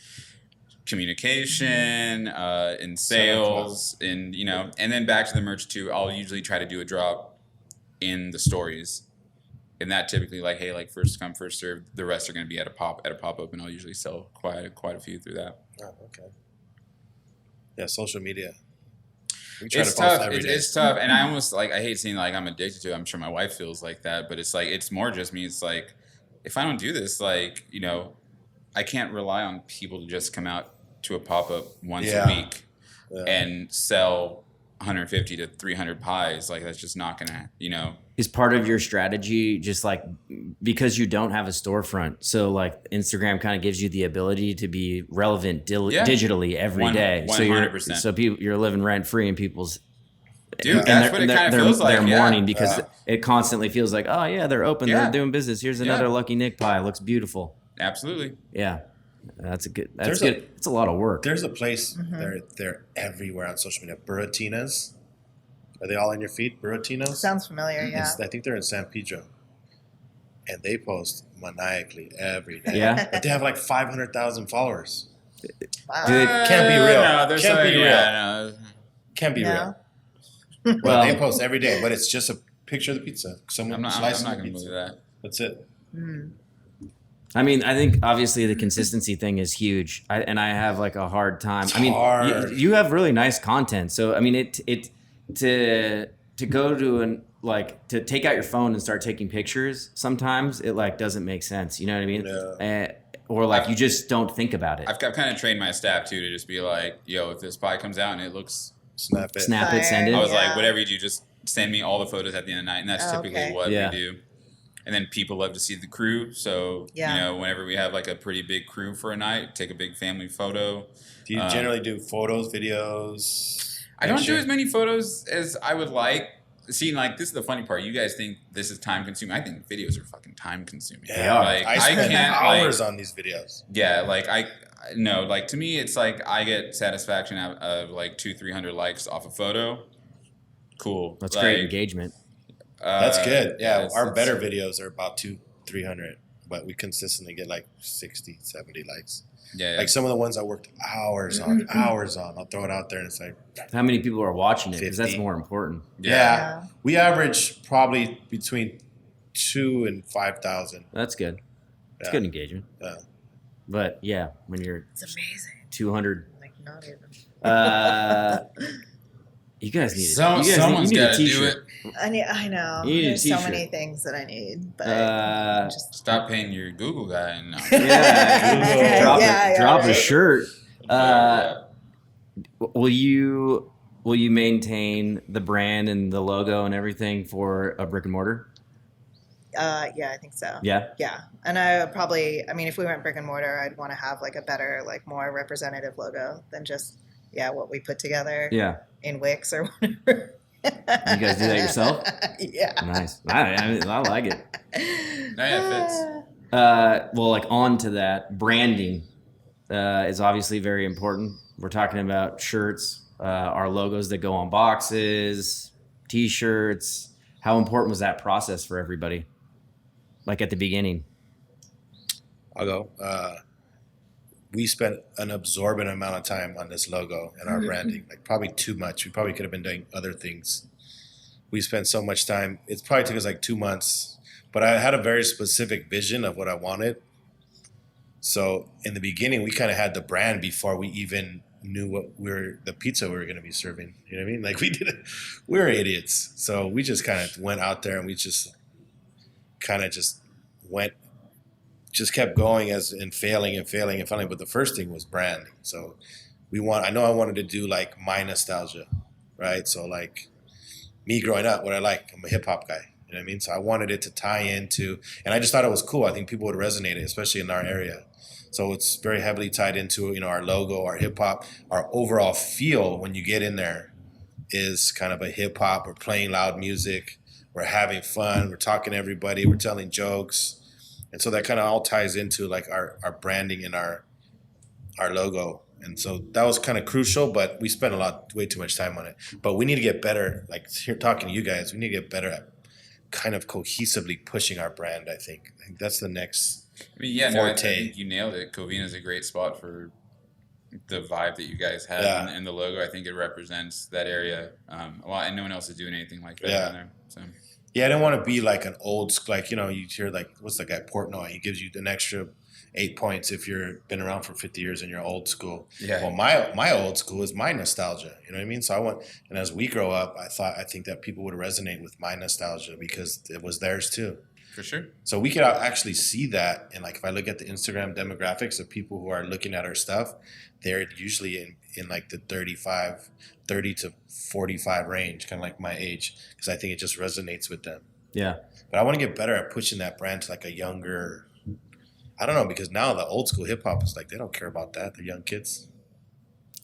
communication, in sales, and and then back to the merch too. I'll usually try to do a drop in the stories, and that typically like, hey, like first come first serve. The rest are going to be at a pop up, and I'll usually sell quite a few through that. Oh, okay. Yeah, social media. It's tough. It's tough, and I almost I hate saying I'm addicted to it. I'm sure my wife feels like that, but it's like it's more just me. It's like if I don't do this, I can't rely on people to just come out to a pop up once a week and sell 150 to 300 pies. Like that's just not gonna, Is part of your strategy just because you don't have a storefront, so Instagram kind of gives you the ability to be relevant digitally every day. 100%. So you're living rent free in people's. Dude, that's what it kind of feels like. They're mourning because it constantly feels like, oh yeah, they're open, they're doing business. Here's another Lucky Nick pie. It looks beautiful. Absolutely. Yeah. That's good. There's It's a lot of work. There's a place, they're everywhere on social media. Burratinas. Are they all in your feed? Burratinos? Sounds familiar, yeah. I think they're in San Pedro. And they post maniacally every day. Yeah. But they have like 500,000 followers. Wow. Dude, can't be real. No, there's Can't be real. No. Can't be Yeah. real. Well- But they post every day, but it's just a picture of the pizza. Someone I'm not slicing going the to pizza. believe that. That's it. I mean, I think obviously the consistency thing is huge, and I have like a hard time. I mean, hard. you have really nice content, so I mean, to go to to take out your phone and start taking pictures. Sometimes it like doesn't make sense. You know what I mean? Yeah. Or like you just don't think about it. I've kind of trained my staff too to just be like, yo, if this pie comes out and it looks, Snap it. Snap it, send it. I was Yeah. like, whatever you do, just send me all the photos at the end of the night, and that's typically Okay. what Yeah. we do. And then people love to see the crew, so Yeah. you know, whenever we have like a pretty big crew for a night, take a big family photo. Do you generally do photos, videos? I don't do picture? as many photos as I would like. See, like this is the funny part. You guys think this is time consuming. I think videos are fucking time consuming. Yeah, Like I spend can't hours on these videos. Yeah, like no, like to me, it's like I get satisfaction out of like 200-300 likes off a photo. Cool. That's like, great engagement. That's good. Yeah, our it's- better videos are about 200-300, but we consistently get like 60-70 likes. Yeah, Like some of the ones I worked hours on. I'll throw it out there and it's like, How many people are watching it? Because that's 50. more important. yeah. We average probably between 2,000 and 5,000. That's good. It's Yeah. good engagement. Yeah. But yeah, when you're It's amazing. 200, Like, not even. you guys need it. someone's got to do it. I know. You need a There's so t-shirt. many things that I need, but just Stop paying your Google guy. No. Yeah, drop, Yeah, drop a right. shirt. Yeah. Will you maintain the brand and the logo and everything for a brick and mortar? yeah, I think so. Yeah. Yeah, and I would probably, I mean, if we went brick and mortar, I'd want to have like a better, like more representative logo than just what we put together Yeah. in Wix or whatever. You guys do that yourself? Yeah. Nice. I like it. No, yeah, it fits. Well, like on to that, branding is obviously very important. We're talking about shirts, our logos that go on boxes, T-shirts. How important was that process for everybody? Like at the beginning? I'll go. We spent an absorbent amount of time on this logo and our branding, like probably too much. We probably could have been doing other things. We spent so much time. It probably took us like 2 months, but I had a very specific vision of what I wanted. So in the beginning, we kind of had the brand before we even knew the pizza we were going to be serving. You know what I mean? Like we were idiots. So we just kind of went out there and we just kind of just kept going and failing. But the first thing was branding. So I wanted to do like my nostalgia, right? So like me growing up, I'm a hip hop guy. You know what I mean? So I wanted it to tie into, and I just thought it was cool. I think people would resonate, especially in our area. So it's very heavily tied into, our logo, our hip hop, our overall feel when you get in there is kind of a hip hop. We're playing loud music. We're having fun. We're talking to everybody. We're telling jokes. And so that kind of all ties into like our branding and our logo. And so that was kind of crucial, but we spent way too much time on it. But we need to get better. Like here talking to you guys, we need to get better at kind of cohesively pushing our brand. I think that's the next I mean, yeah, no, I forte. think you nailed it. Covina's a great spot for the vibe that you guys have, Yeah. and the logo. I think it represents that area a lot, and no one else is doing anything like that Yeah. down there. So Yeah, I didn't want to be like an old school, like, you hear like, what's that guy, Portnoy? He gives you an extra 8 points if you've been around for 50 years and you're old school. Yeah. Well, my old school is my nostalgia. You know what I mean? So and as we grow up, I think that people would resonate with my nostalgia because it was theirs too. for sure. So we could actually see that. And like, if I look at the Instagram demographics of people who are looking at our stuff, they're usually in like the 30 to 45 range, kind of like my age, because I think it just resonates with them. Yeah. But I want to get better at pushing that brand to like a younger, I don't know, because now the old school hip hop is like, they don't care about that. The young kids.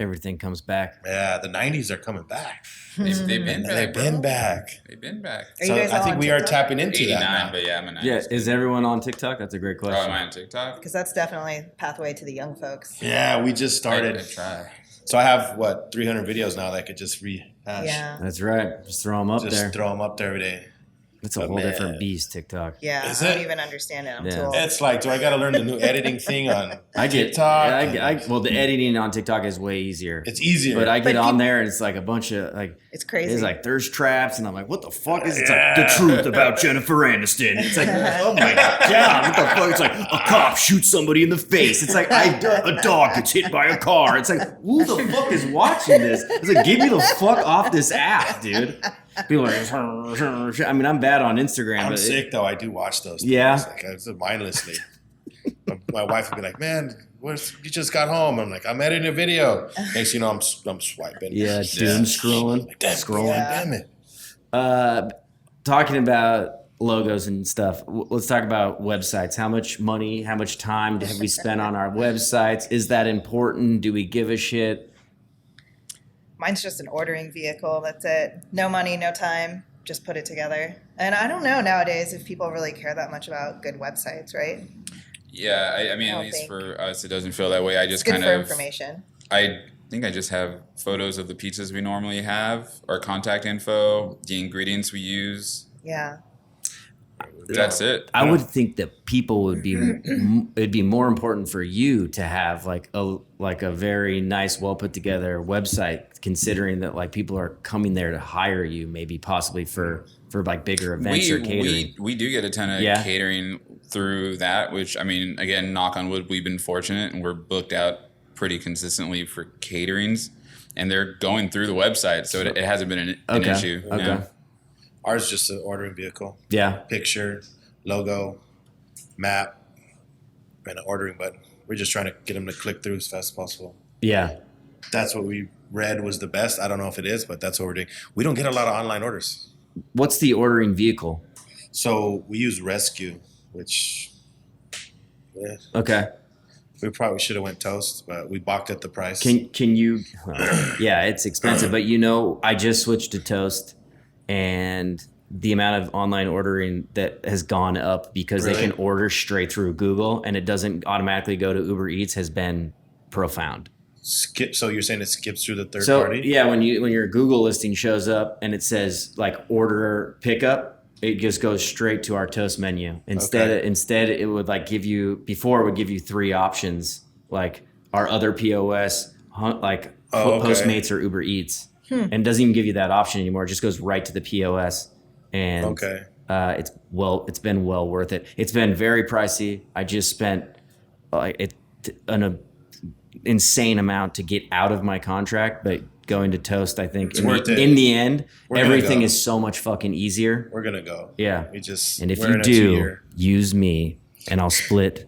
Everything comes back. Yeah, the 90s are coming back. They've been back. They've been back. They've been back. Are you So guys I all think on we are TikTok? tapping into 89, that now. but yeah, I'm a 90s. Yeah, is everyone on TikTok? That's a great Oh, am question. I on TikTok? Because that's definitely a pathway to the young folks. Yeah, we just started. I try. So I have 300 videos now that I could just rehash. Yeah. That's right. Just throw them up Just there. throw them up there every day. It's a But whole man. different beast, TikTok. Yeah. Is I don't it? even understand it. I'm Yeah. too old. It's like, do I got to learn the new editing thing on I get TikTok? well, the editing on TikTok is way easier. It's easier. But I get But on peop- there and it's like a bunch of like It's crazy. it's like thirst traps and I'm like, what the fuck is it? It's Yeah. like the truth about Jennifer Aniston. It's like, oh my god, what the fuck? It's like a cop shoots somebody in the face. It's like a dog gets hit by a car. It's like, who the fuck is watching this? It's like, get me the fuck off this app, dude. People are like, I mean, I'm bad on Instagram. I'm but sick though. I do watch those. Yeah. Things. Like, it's mindlessly. My wife would be like, "Man, you just got home." I'm like, "I'm editing a video." Next, I'm swiping. Yeah, doom scrolling. Like, damn, Scrolling. damn it. Talking about logos and stuff, let's talk about websites. How much money, how much time have we spent on our websites? Is that important? Do we give a shit? Mine's just an ordering vehicle. That's it. No money, no time. Just put it together. And I don't know nowadays if people really care that much about good websites, right? Yeah, I mean, I at don't least think- for us, it doesn't feel that way. I It's just good kind for of, information. I think I just have photos of the pizzas we normally have, our contact info, the ingredients we use. Yeah. That's it. I would think that people would be it'd be more important for you to have like a very nice, well put together website, considering that like people are coming there to hire you, maybe possibly for like bigger events or catering. We do get a ton of Yeah. catering through that, which I mean, again, knock on wood, we've been fortunate and we're booked out pretty consistently for caterings, and they're going through the website, so it hasn't been an Okay. issue. Okay. Yeah. Ours is just an ordering vehicle. Yeah. Picture, logo, map, and an ordering button. We're just trying to get them to click through as fast as possible. Yeah. That's what we read was the best. I don't know if it is, but that's what we're doing. We don't get a lot of online orders. What's the ordering vehicle? So we use Rescue, which Okay. we probably should have went Toast, but we balked at the price. Can you? Yeah, it's expensive, but I just switched to Toast, and the amount of online ordering that has gone up because they Really? can order straight through Google and it doesn't automatically go to Uber Eats has been profound. Skip. So you're saying it skips through the third So party? yeah, when your Google listing shows up and it says like order pickup, it just goes straight to our Toast menu. Instead it would like give you three options, like our other POS, like Oh, okay. Postmates or Uber Eats, and it doesn't even give you that option anymore. It just goes right to the POS, and Okay. it's been well worth it. It's been very pricey. I just spent an insane amount to get out of my contract, but going to Toast, I think worth it. in the end, We're gonna everything go. is so much fucking easier. We're going to go. Yeah. And And if we're you in a do, 2-year. use me, and I'll split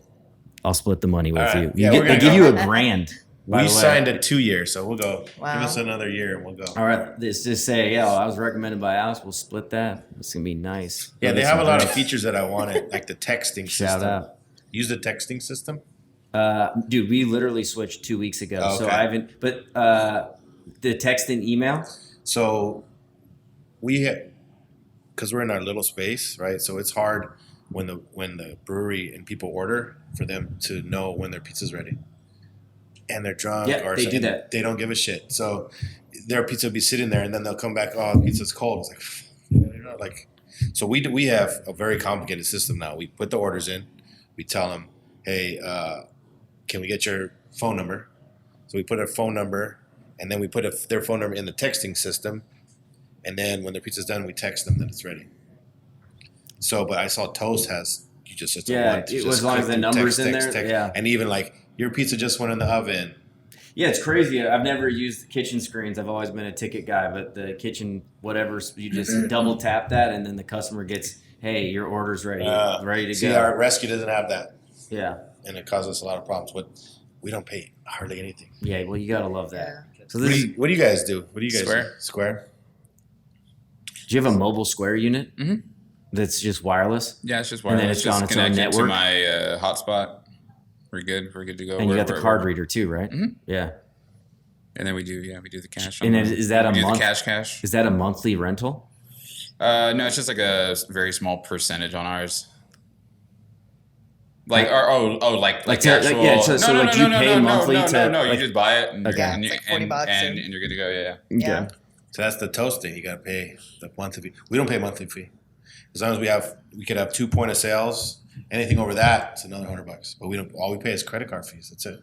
the money with All right. you. Yeah, They we're gonna give go. you $1,000. by We the way. signed a 2-year, so we'll go. Wow. Give us another year and we'll go. All right, let's just say, I was recommended by Alex. We'll split that. It's gonna be nice. Yeah, they Get have a some lot of drinks. features that I wanted, like the texting Shout system. out. Use the texting system? Dude, we literally switched 2 weeks ago, so Okay. I haven't. But the text and email. So because we're in our little space, right? So it's hard when the brewery and people order for them to know when their pizza's ready. And they're drunk Yeah, or they do something. that. They don't give a shit. So their pizza will be sitting there and then they'll come back, oh, pizza's cold. It's like, so we have a very complicated system now. We put the orders in. We tell them, hey, can we get your phone number? So we put a phone number and then we put their phone number in the texting system. And then when their pizza's done, we text them that it's ready. So, but I saw Toast has, you just, it's Yeah, a one, it just was as long as click the through number's in there, yeah. And even like, your pizza just went in the oven. Yeah, it's crazy. I've never used kitchen screens. I've always been a ticket guy, but the kitchen, whatever, you just double tap that, and then the customer gets, hey, your order's ready, ready to See, go. our Rescue doesn't have that. Yeah, And it causes us a lot of problems. But we don't pay hardly anything. yeah. Well, you gotta love that. Yeah. So What this, do you guys do? What do you guys Square. do? Square? do you have a mobile Square unit Mhm. that's just wireless? Yeah, it's just And then wireless. it's on Just its own connected to network? my hotspot. We're good. We're good to go. And you got the We're- card we're- reader too, right? Mhm. Yeah. And then we do the cash. And on is that a we do month? The cash? Is that a monthly rental? No, it's just like a very small percentage on ours. Like like the actual. Yeah, so no, like you pay monthly to no. like, You just buy it and, Okay. Yeah, and, it's you, like $40 and you're good to go. Yeah. Yeah. Okay. So that's the toasting. You got to pay the monthly fee. We don't pay monthly fee. As long as we could have 2 point of sales. Anything over that, it's another $100. But we don't. All we pay is credit card fees. That's it.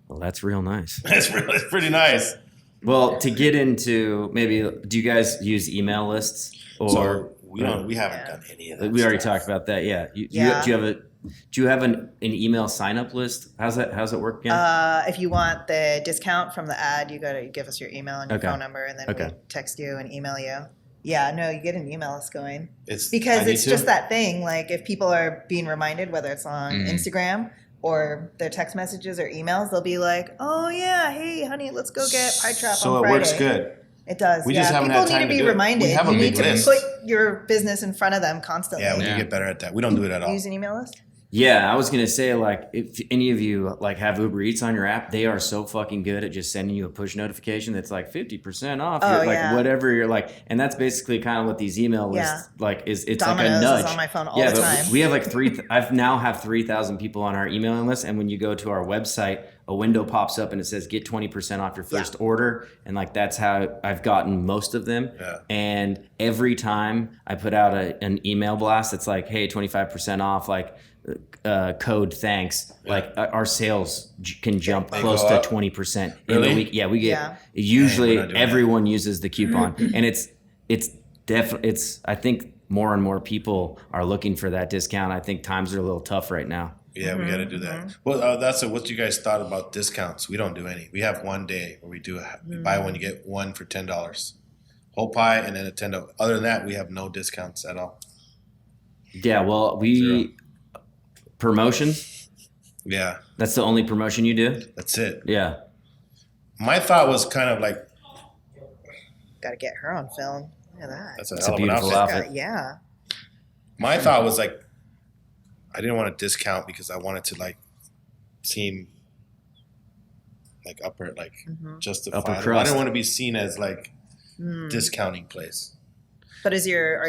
Well, that's real nice. It's pretty nice. Well, to get into maybe, do you guys use email lists or So we don't. We haven't done any of that. we already stuff. talked about that? Yeah. Yeah. Do you have an email sign up list? How's it work again? If you want the discount from the ad, you got to give us your email and your Okay. phone number, and then we Okay. text you and email you. Yeah, no, you get an email list going. It's Because I need it's to. just that thing. Like if people are being reminded, whether it's on Mhm. Instagram or their text messages or emails, they'll be like, "Oh yeah, hey honey, let's go get pie trap So on it Friday." works good. It does. We yeah. just haven't people had time need to to be do it. reminded. We have a you big need to list. put your business in front of them constantly. Yeah, we Yeah. can get better at that. We don't do it at all. Use an email list. Yeah, I was gonna say, like, if any of you like have Uber Eats on your app, they are so fucking good at just sending you a push notification that's like 50% off, Oh, like yeah. whatever you're like, and that's basically kind of what these email lists like is. It's Domino's like a nudge. is on my phone all Yeah, the but time. we have like I've now have 3,000 people on our emailing list, and when you go to our website, a window pops up and it says get 20% off your first order, and like that's how I've gotten most of them. Yeah. And every time I put out an email blast, it's like, hey, 25% off, like. Code thanks. Like our sales can jump They close go to up? 20% in Really? the week. Yeah, we get Yeah. usually we're not doing everyone uses the coupon, and it's definitely I think more and more people are looking for that discount. I think times are a little tough right now. Yeah, we got to do that. Well, what you guys thought about discounts? We don't do any. We have one day where we buy one, you get one for $10, whole pie, and then a $10. Other than that, we have no discounts at all. Yeah, well, Zero. promotions. Yeah, That's the only promotion you do. that's it. Yeah. My thought was kind of like Got to get her on film. Look at that. that's a It's hell a of an beautiful outfit. outfit. Yeah. My thought was like I didn't want to discount because I wanted to like seem like upper like justified. Upper I crust. didn't want to be seen as like Mm. discounting place. But are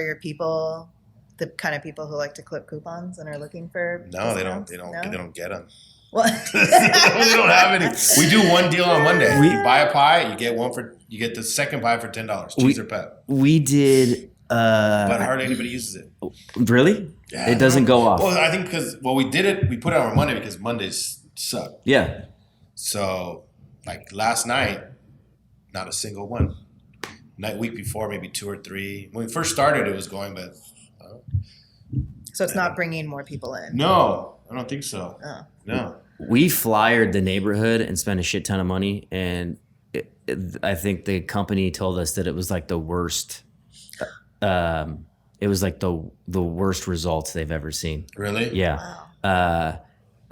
your people the kind of people who like to clip coupons and are looking for? No, they don't. discounts? They No? don't get them. Well, We don't have any. We do one deal on Monday. We- You buy a pie, you get the second pie for $10. Cheese or pep. We did. But hardly anybody uses it. Really? Yeah, It doesn't go off. Well, I think we did it. We put it on Monday because Mondays suck. Yeah. So, like last night, not a single one. Week before, maybe 2 or 3. When we first started, it was going, but so it's not bringing more people in. no, I don't think so. Oh. No. We flyered the neighborhood and spent a shit ton of money, and I think the company told us that it was like the worst. It was like the worst results they've ever seen. Really? Yeah. Wow.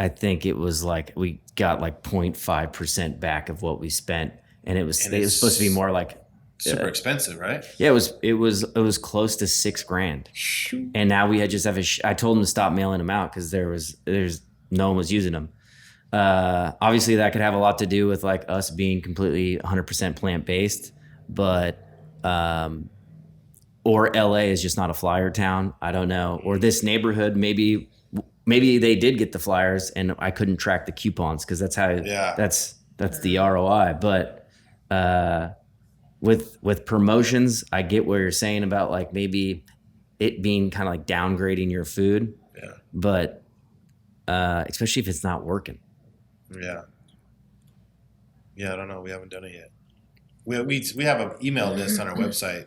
I think it was like we got like 0.5% back of what we spent, and it was And it was it's supposed to be more like Super expensive, right? yeah, it was close to $6,000, and now we had just have I told them to stop mailing them out because there's no one was using them. Obviously, that could have a lot to do with like us being completely 100% plant based, but or LA is just not a flyer town. I don't know, or this neighborhood maybe they did get the flyers and I couldn't track the coupons because that's how that's the ROI, but. With promotions, I get what you're saying about like maybe it being kind of like downgrading your food. Yeah. But especially if it's not working. Yeah. Yeah, I don't know. We haven't done it yet. We have an email list on our website.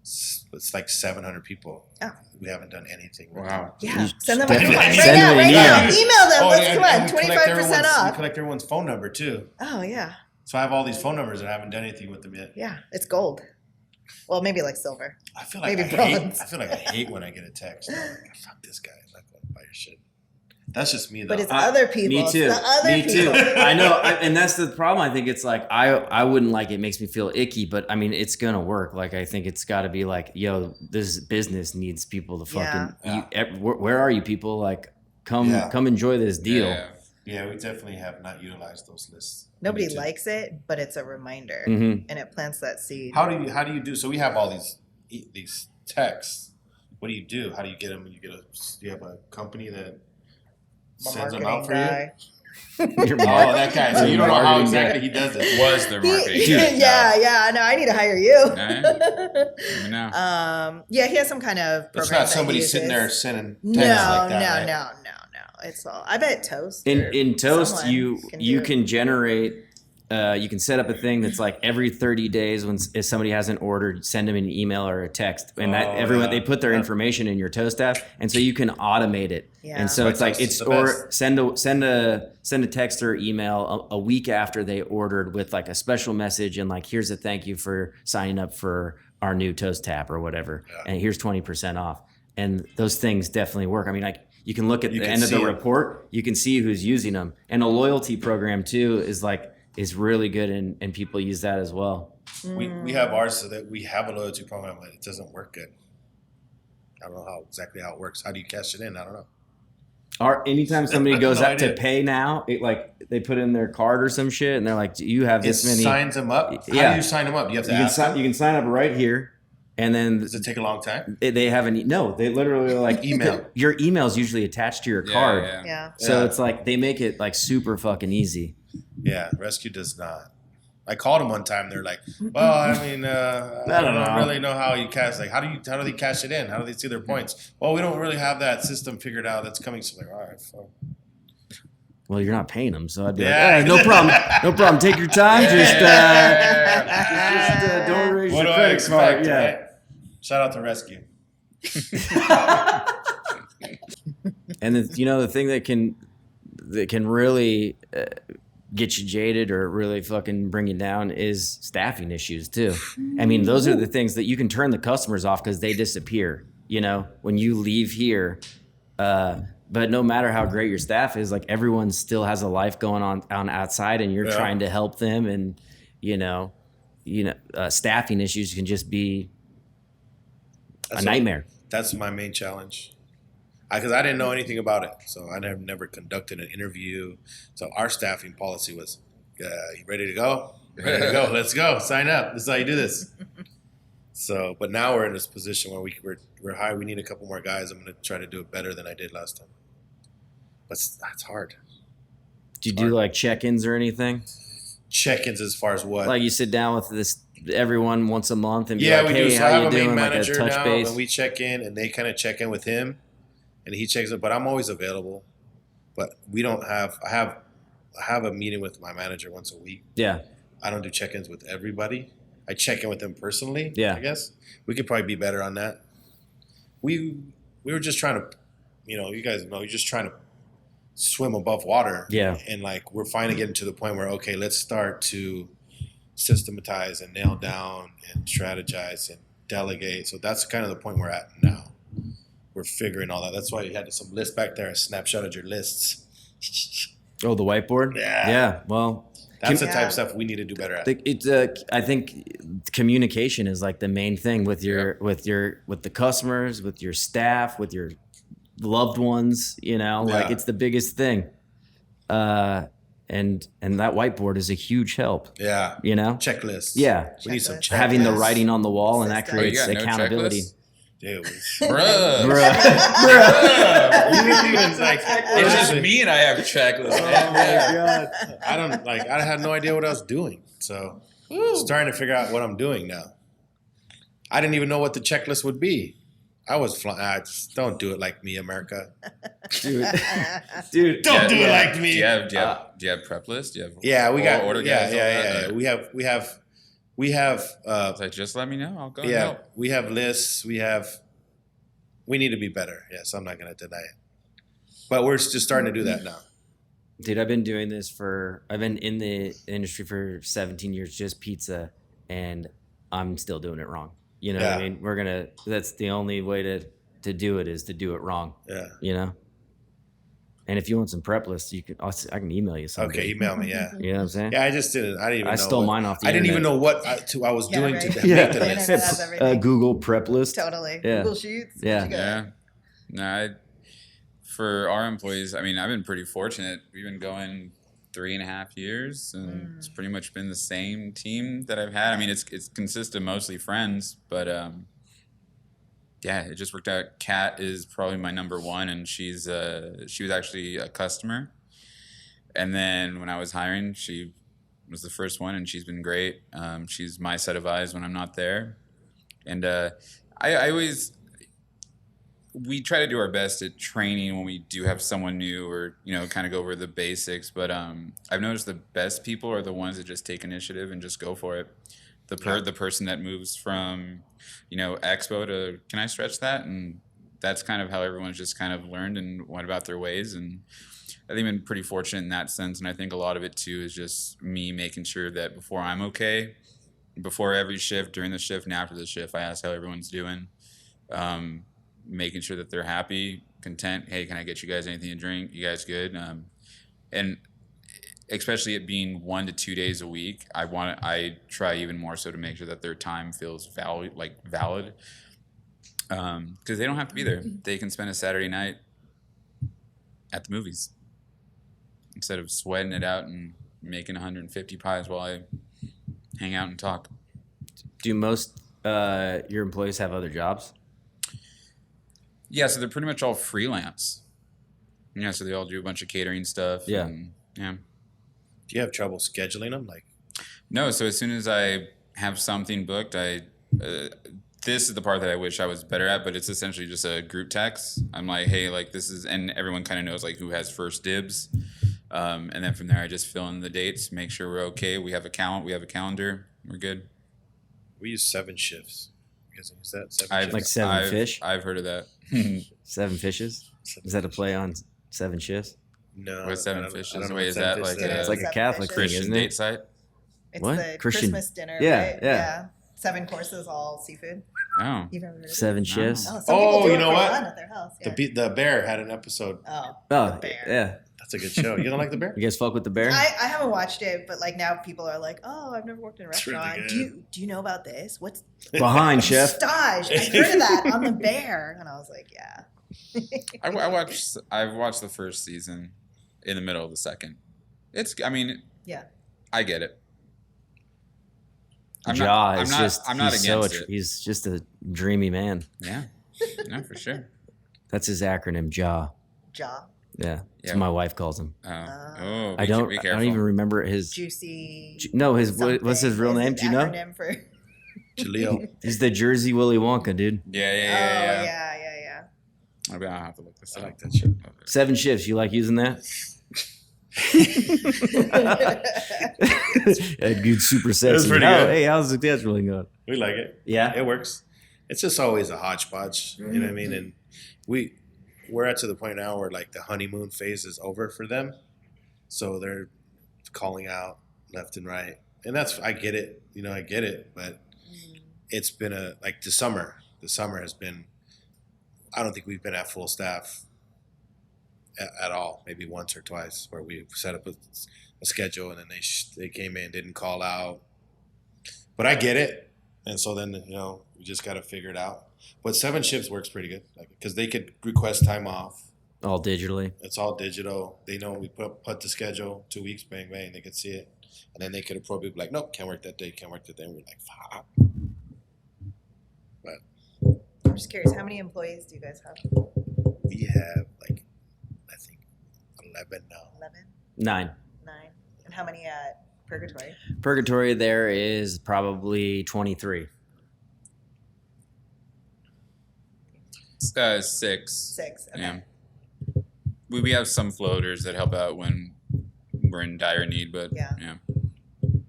It's like 700 people. Oh. We haven't done anything. with Wow. Yeah. You Send them a definitely- coupon. send them an Right now. email. Email them. Oh, Let's and come on. we collect 25% We off. collect everyone's phone number too. Oh yeah. So I have all these phone numbers and I haven't done anything with them yet. Yeah. It's gold. Well, maybe like silver. I feel like Maybe I hate. bronze. I feel like I hate when I get a text. I'm like, fuck this guy. I'm not going to buy your shit. That's just me though. But it's other people. Me too. It's the other Me people. too. I know, and that's the problem. I think it's like I wouldn't like it. Makes me feel icky, but I mean it's gonna work. Like I think it's got to be like, yo, this business needs people to fucking. Yeah. Where are you people? Like come enjoy this deal. Yeah. Yeah, we definitely have not utilized those lists. Nobody We need to. likes it, but it's a reminder, Mhm. and it plants that seed. How do you do? So we have all these texts. What do you do? How do you get them? Do you have a company that My sends them marketing out for guy. Your you? mar- Oh, that guy. So you don't know how Marketing exactly he does it. Was their marketing. Yeah. No, I need to hire you. Let me know. Yeah, he has some kind of. It's program not that somebody he sitting uses. there sending texts No, like that. no, right? no. It's all. I bet Toast. In or in Toast, someone you can you do it. can generate. You can set up a thing that's like every 30 days if somebody hasn't ordered, send them an email or a text, and that everyone they put their information in your Toast app, and so you can automate it. Yeah. And so Right, it's like Toast is it's the or best. send a text or email a week after they ordered with like a special message and like here's a thank you for signing up for our new Toast tap or whatever, and here's 20% off. And those things definitely work. I mean, like you can look at You the can end of the see it. report, you can see who's using them, and a loyalty program too is really good, and people use that as well. We have ours so that we have a loyalty program, but it doesn't work good. I don't know exactly how it works. How do you cash it in? I don't know. Or anytime somebody goes No up to idea. pay now, it like they put in their card or some shit, and they're like, "Do you have It this many?" signs them up. How Yeah. do you sign them up? Do you have to You can ask sign. them? You can sign up right here, and then Does it take a long time? they have no. They literally are like Email. Your email's usually attached to your card, Yeah. so Yeah. it's like they make it like super fucking easy. Yeah, Rescue does not. I called them one time. They're like, "Well, I mean, I don't don't know. really know how you cash. Like, how do they cash it in? How do they see their points? Well, we don't really have that system figured out. That's coming. So like, all right, so. Well, you're not paying them, so I'd be Yeah. like, no problem, no problem. Take your time. Just don't raise What your do I credit expect? card. Yeah. Right? Shout out to Rescue. And the thing that can really get you jaded or really fucking bring you down is staffing issues too. I mean, those are the things that you can turn the customers off because they disappear. When you leave here. But no matter how great your staff is, like everyone still has a life going on outside, and you're trying to help them. And staffing issues can just be a nightmare. That's my main challenge. Because I didn't know anything about it. So I never conducted an interview. So our staffing policy was, you ready to go? Ready to go. Let's go. Sign up. This is how you do this. So, but now we're in this position where we're high. We need a couple more guys. I'm going to try to do it better than I did last time. But that's hard. Do you do like check-ins or anything? Check-ins as far as what? Like you sit down with everyone once a month and be Yeah, like, we hey, do. So I how have you a main doing? Like a manager touch now, base. and we check in, and they kind of check in with him, and he checks it. But I'm always available. But we don't have. I have a meeting with my manager once a week. Yeah. I don't do check-ins with everybody. I check in with them personally. Yeah. I guess we could probably be better on that. We were just trying to, you guys know, you're just trying to swim above water. Yeah. And like we're finally getting to the point where okay, let's start to systematize and nail down and strategize and delegate. So that's kind of the point we're at now. We're figuring all that. That's why you had some list back there, a snapshot of your lists. Oh, the whiteboard? Yeah. Yeah. Well, That's the type of stuff we need to do better at. I think communication is like the main thing with with the customers, with your staff, with your loved ones, like it's the biggest thing. And that whiteboard is a huge help. Yeah. Checklists. Yeah. We need some Checklists. checklists. Having the writing on the wall, and that System. creates Oh, you got no accountability. checklist? Dude, Bruh. you didn't even like. It's just me and I have checklists. Oh my god! I had no idea what I was doing. So starting to figure out what I'm doing now. I didn't even know what the checklist would be. I was flying. Don't do it like me, America. Dude. Don't do it like Do me. you have prep lists? Do you have Yeah, we got. order guides, all Yeah. that? We have. It's like, just let me know. I'll go and Yeah, help. we have lists. We need to be better. Yes, I'm not going to deny it. But we're just starting to do that now. Dude, I've been in the industry for 17 years, just pizza, and I'm still doing it wrong. You know what I mean? That's the only way to do it is to do it wrong. Yeah. And if you want some prep lists, I can email you something. Okay, email me. Yeah. You know what I'm saying? Yeah, I just didn't. I didn't even. I know stole mine off the I didn't even internet. know what I was doing right. to make Yeah. the The list. internet has everything. Google prep list. Totally. Yeah. Google Sheets. Yeah. What you got? Yeah. No, For our employees, I mean, I've been pretty fortunate. We've been going 3.5 years, and it's pretty much been the same team that I've had. I mean, it's consists of mostly friends, but yeah, it just worked out. Kat is probably my number one, and she was actually a customer. And then when I was hiring, she was the first one, and she's been great. She's my set of eyes when I'm not there, and I always. We try to do our best at training when we do have someone new, or kind of go over the basics. But I've noticed the best people are the ones that just take initiative and just go for it. The person that moves from expo to can I stretch that, and that's kind of how everyone's just kind of learned and went about their ways. And I think I've been pretty fortunate in that sense. And I think a lot of it too is just me making sure that before I'm okay, before every shift, during the shift, and after the shift, I ask how everyone's doing. Making sure that they're happy, content. Hey, can I get you guys anything to drink? You guys good? And especially it being 1 to 2 days a week, I try even more so to make sure that their time feels valid, because they don't have to be there. They can spend a Saturday night at the movies instead of sweating it out and making 150 pies while I hang out and talk. Do most your employees have other jobs? Yeah, so they're pretty much all freelance. Yeah, so they all do a bunch of catering stuff. Yeah. Yeah. Do you have trouble scheduling them? No, so as soon as I have something booked, this is the part that I wish I was better at, but it's essentially just a group text. I'm like, hey, this is, and everyone kind of knows who has first dibs. And then from there, I just fill in the dates, make sure we're okay. We have a calendar. We're good. We use 7 shifts. You guys use that? 7 I've, shifts? 7 fish? I've heard of that. 7 fishes? Is that a play on 7 shifts? No. What's 7 I don't fishes? know Wait, what is that 7 like fishes a- is. It's like a Seven Catholic fishes. thing, Christian isn't date it? site? It's What? the Christian- Christmas dinner, Yeah, right? yeah. 7 courses, all seafood. Oh. You've never heard of it? 7 shifts? Oh, some people do you it know for what? fun at their house. Yeah. The Bear had an episode. Oh, Oh, The Bear. yeah. That's a good show. You don't like The Bear? You guys fuck with the bear? I haven't watched it, but now people are like, "Oh, I've never worked in a It's really restaurant. good. Do you know about this? What's Behind, chef. stage? I've heard of that on The Bear." And I was like, "Yeah." I've watched the first season in the middle of the second. Yeah. I get it. I'm not he's against it. He's just a dreamy man. Yeah. No, for sure. That's his acronym, Jaw. Jaw. Yeah. That's Yeah. what my wife calls him. I I don't even remember his. Juicy. No, what's something his real is name? his Do you know? acronym for. Jaleel. He's the Jersey Willy Wonka, dude. Yeah. Yeah. I'll have to look this I up. like that shit. 7 shifts. You like using that? That dude's super sexy. pretty Oh, good. hey, how's the scheduling going? We like it. Yeah. It works. It's just always a hodgepodge. You know what I mean? And we're at to the point now where the honeymoon phase is over for them. So they're calling out left and right. And I get it. I get it. But it's been the summer. The summer has been, I don't think we've been at full staff at all. Maybe once or twice where we set up a schedule and then they came in, didn't call out. But I get it. And so then, we just got to figure it out. But 7 shifts works pretty good because they could request time off. All digitally. It's all digital. They know we put the schedule 2 weeks, bang, bang. They could see it. And then they could appropriately be like, nope, can't work that day, can't work that day. And we're like, fuck. But I'm just curious, how many employees do you guys have? we have I think 11 now. 11? 9. 9. And how many at Purgatory? Purgatory there is probably 23. 6. 6. Okay. Yeah. We have some floaters that help out when we're in dire need, but Yeah.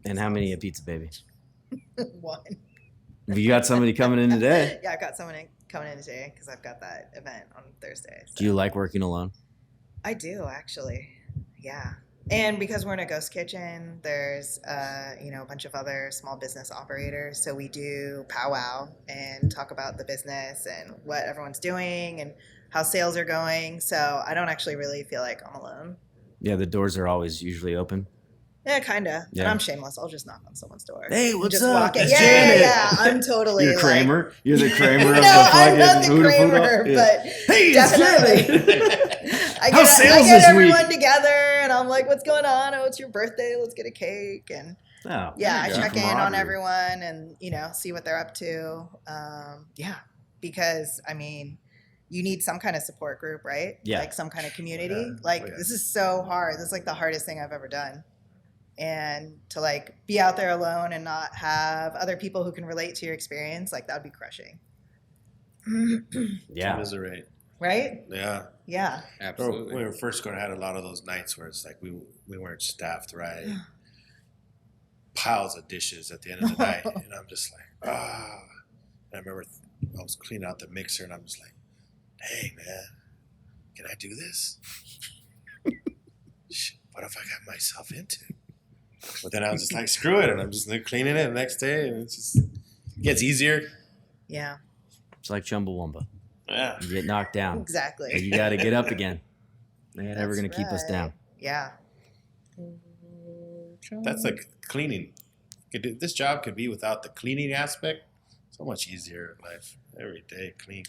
And how many at Pizza Baby? 1. You got somebody coming in today. Yeah, I got someone coming in today because I've got that event on Thursday. So. Do you like working alone? I do, actually. Yeah. And because we're in a ghost kitchen, there's a bunch of other small business operators. So we do powwow and talk about the business and what everyone's doing and how sales are going. So I don't actually really feel like I'm alone. Yeah, the doors are always usually open. Yeah, kind of. Yeah. And I'm shameless. I'll just knock on someone's door. Hey, and what's just up? walk in. It's Yeah, Janet. yeah. I'm totally You're like, Kramer. You're the Kramer of no, the I'm not fucking the Huda Fuda? Kramer, Yeah. but Hey, it's definitely. Janet. I How's get sales this everyone week? together, and I'm like, "What's going on? Oh, it's your birthday. Let's get a cake." And Oh, yeah, I there you go. check in on Camaraderie. everyone, and see what they're up to. Yeah, because I mean, you need some kind of support group, right? Yeah. Like some kind of community. Yeah. Like Oh, yeah. this is so hard. This is like the hardest thing I've ever done. And to like be out there alone and not have other people who can relate to your experience, like that would be crushing. Yeah. Commiserate. Right? Yeah. Yeah. Absolutely. When we were first going, I had a lot of those nights where it's like we weren't staffed right. Piles of dishes at the end of the night, and I'm just like, ah. And I remember I was cleaning out the mixer, and I'm just like, dang, man, can I do this? Shit, what if I got myself into? But then I was just like, screw it, and I'm just like cleaning it the next day, and it gets easier. Yeah. It's like Chumbawamba. Yeah. You get knocked down. Exactly. But you got to get up again. They're never That's going to keep us right. down. Yeah. That's like cleaning. This job could be without the cleaning aspect. So much easier in life. Every day, clean.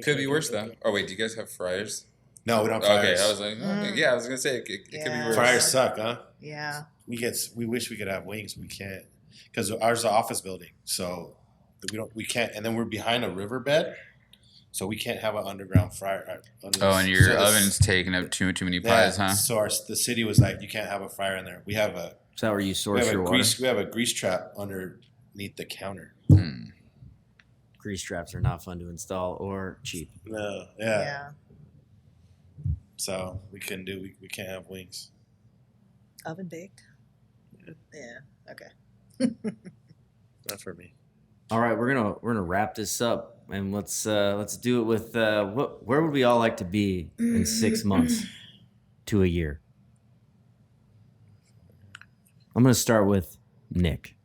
Could be worse though. Oh wait, do you guys have fryers? No, we don't have Okay, fryers. I was like, okay. Yeah, I was gonna say it could be Yeah. worse. Fryers suck, huh? Yeah. We wish we could have wings. We can't because ours is an office building, so we can't. And then we're behind a riverbed, so we can't have an underground fryer. Oh, and your oven's taking up too many pies, huh? So the city was like, you can't have a fryer in there. We have a Is that where you source your water? we have a grease trap underneath the counter. Grease traps are not fun to install or cheap. No, Yeah. So we couldn't do. We can't have wings. Oven baked. Yeah. Okay. Not for me. All right, we're gonna wrap this up, and let's do it with where would we all like to be in 6 months to a year? I'm gonna start with Nick.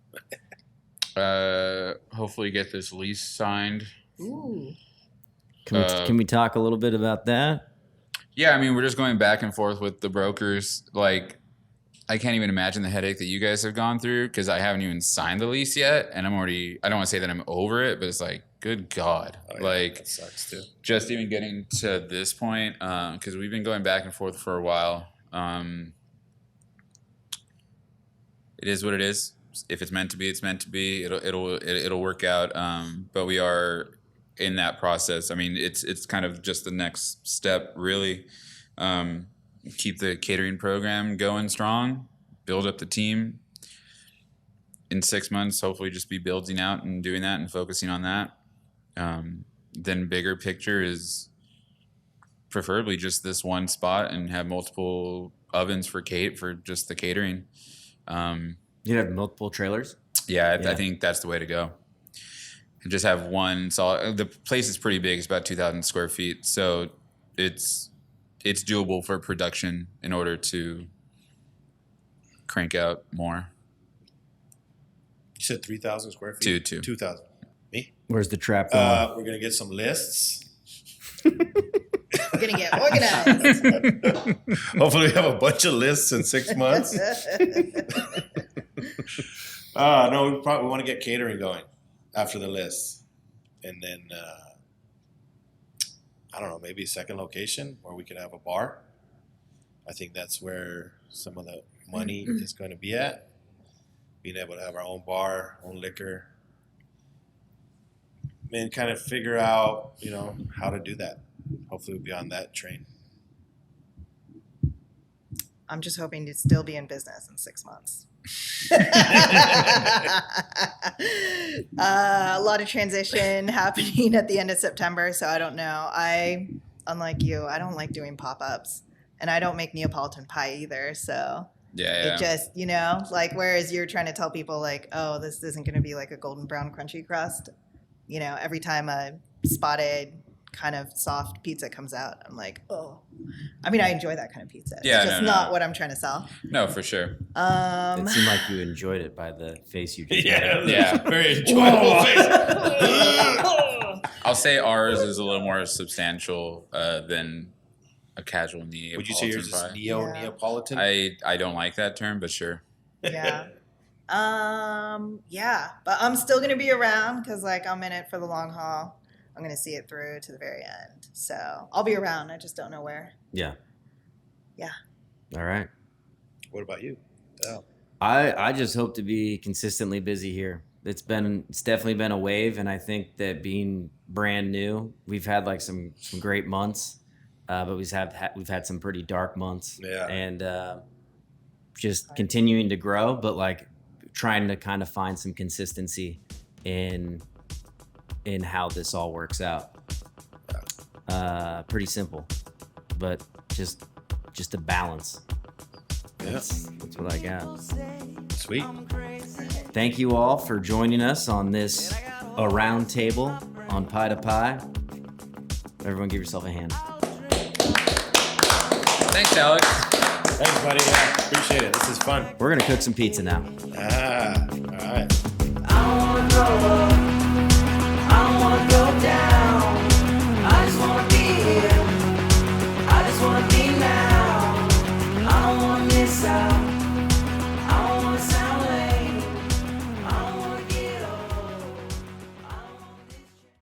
Hopefully get this lease signed. Ooh. Can we talk a little bit about that? Yeah, I mean, we're just going back and forth with the brokers. Like, I can't even imagine the headache that you guys have gone through because I haven't even signed the lease yet, and I don't want to say that I'm over it, but it's like, good God, Oh, yeah, like that sucks too. just even getting to this point, because we've been going back and forth for a while. It is what it is. If it's meant to be, it's meant to be. It'll work out. But we are in that process. I mean, it's kind of just the next step, really. Keep the catering program going strong. Build up the team. In 6 months, hopefully, just be building out and doing that and focusing on that. Then bigger picture is preferably just this one spot and have multiple ovens for just the catering. You have multiple trailers. Yeah, Yeah. I think that's the way to go. And just have one solid. The place is pretty big. It's about 2,000 square feet, so it's doable for production in order to crank out more. You said 3,000 square feet. 2,000. Me? Where's the trap going? We're gonna get some lists. We're gonna get organized. Hopefully, we have a bunch of lists in 6 months. No, we probably want to get catering going after the list, and then I don't know, maybe a second location where we could have a bar. I think that's where some of the money is going to be at. Being able to have our own bar, own liquor, and kind of figure out, how to do that. Hopefully, we'll be on that train. I'm just hoping to still be in business in 6 months. A lot of transition happening at the end of September, so I don't know. Unlike you, I don't like doing pop-ups, and I don't make Neapolitan pie either, so Yeah. it just, whereas you're trying to tell people like, oh, this isn't going to be like a golden brown crunchy crust, every time a spotted kind of soft pizza comes out, I'm like, oh. I mean, I enjoy that kind of pizza. Yeah, it's just no. not what I'm trying to sell. No, for sure. It seemed like you enjoyed it by the face you just made. Yeah. Very enjoyable face. I'll say ours is a little more substantial than a casual Neapolitan Would you say yours is pie. Yeah. Neapolitan? I don't like that term, but sure. Yeah. Yeah, but I'm still gonna be around because like I'm in it for the long haul. I'm gonna see it through to the very end. So I'll be around. I just don't know where. Yeah. Yeah. All right. What about you? Oh. I just hope to be consistently busy here. It's definitely been a wave, and I think that being brand new, we've had like some great months, but we've had some pretty dark months. Yeah. And just continuing to grow, but like trying to kind of find some consistency in how this all works out. Pretty simple, but just a balance. Yeah. That's what I got. Sweet. Thank you all for joining us on this round table on Pie to Pie. Everyone give yourself a hand. Thanks, Alex. Thanks, buddy. Yeah, appreciate it. This is fun. We're going to cook some pizza now. All right. I wanna know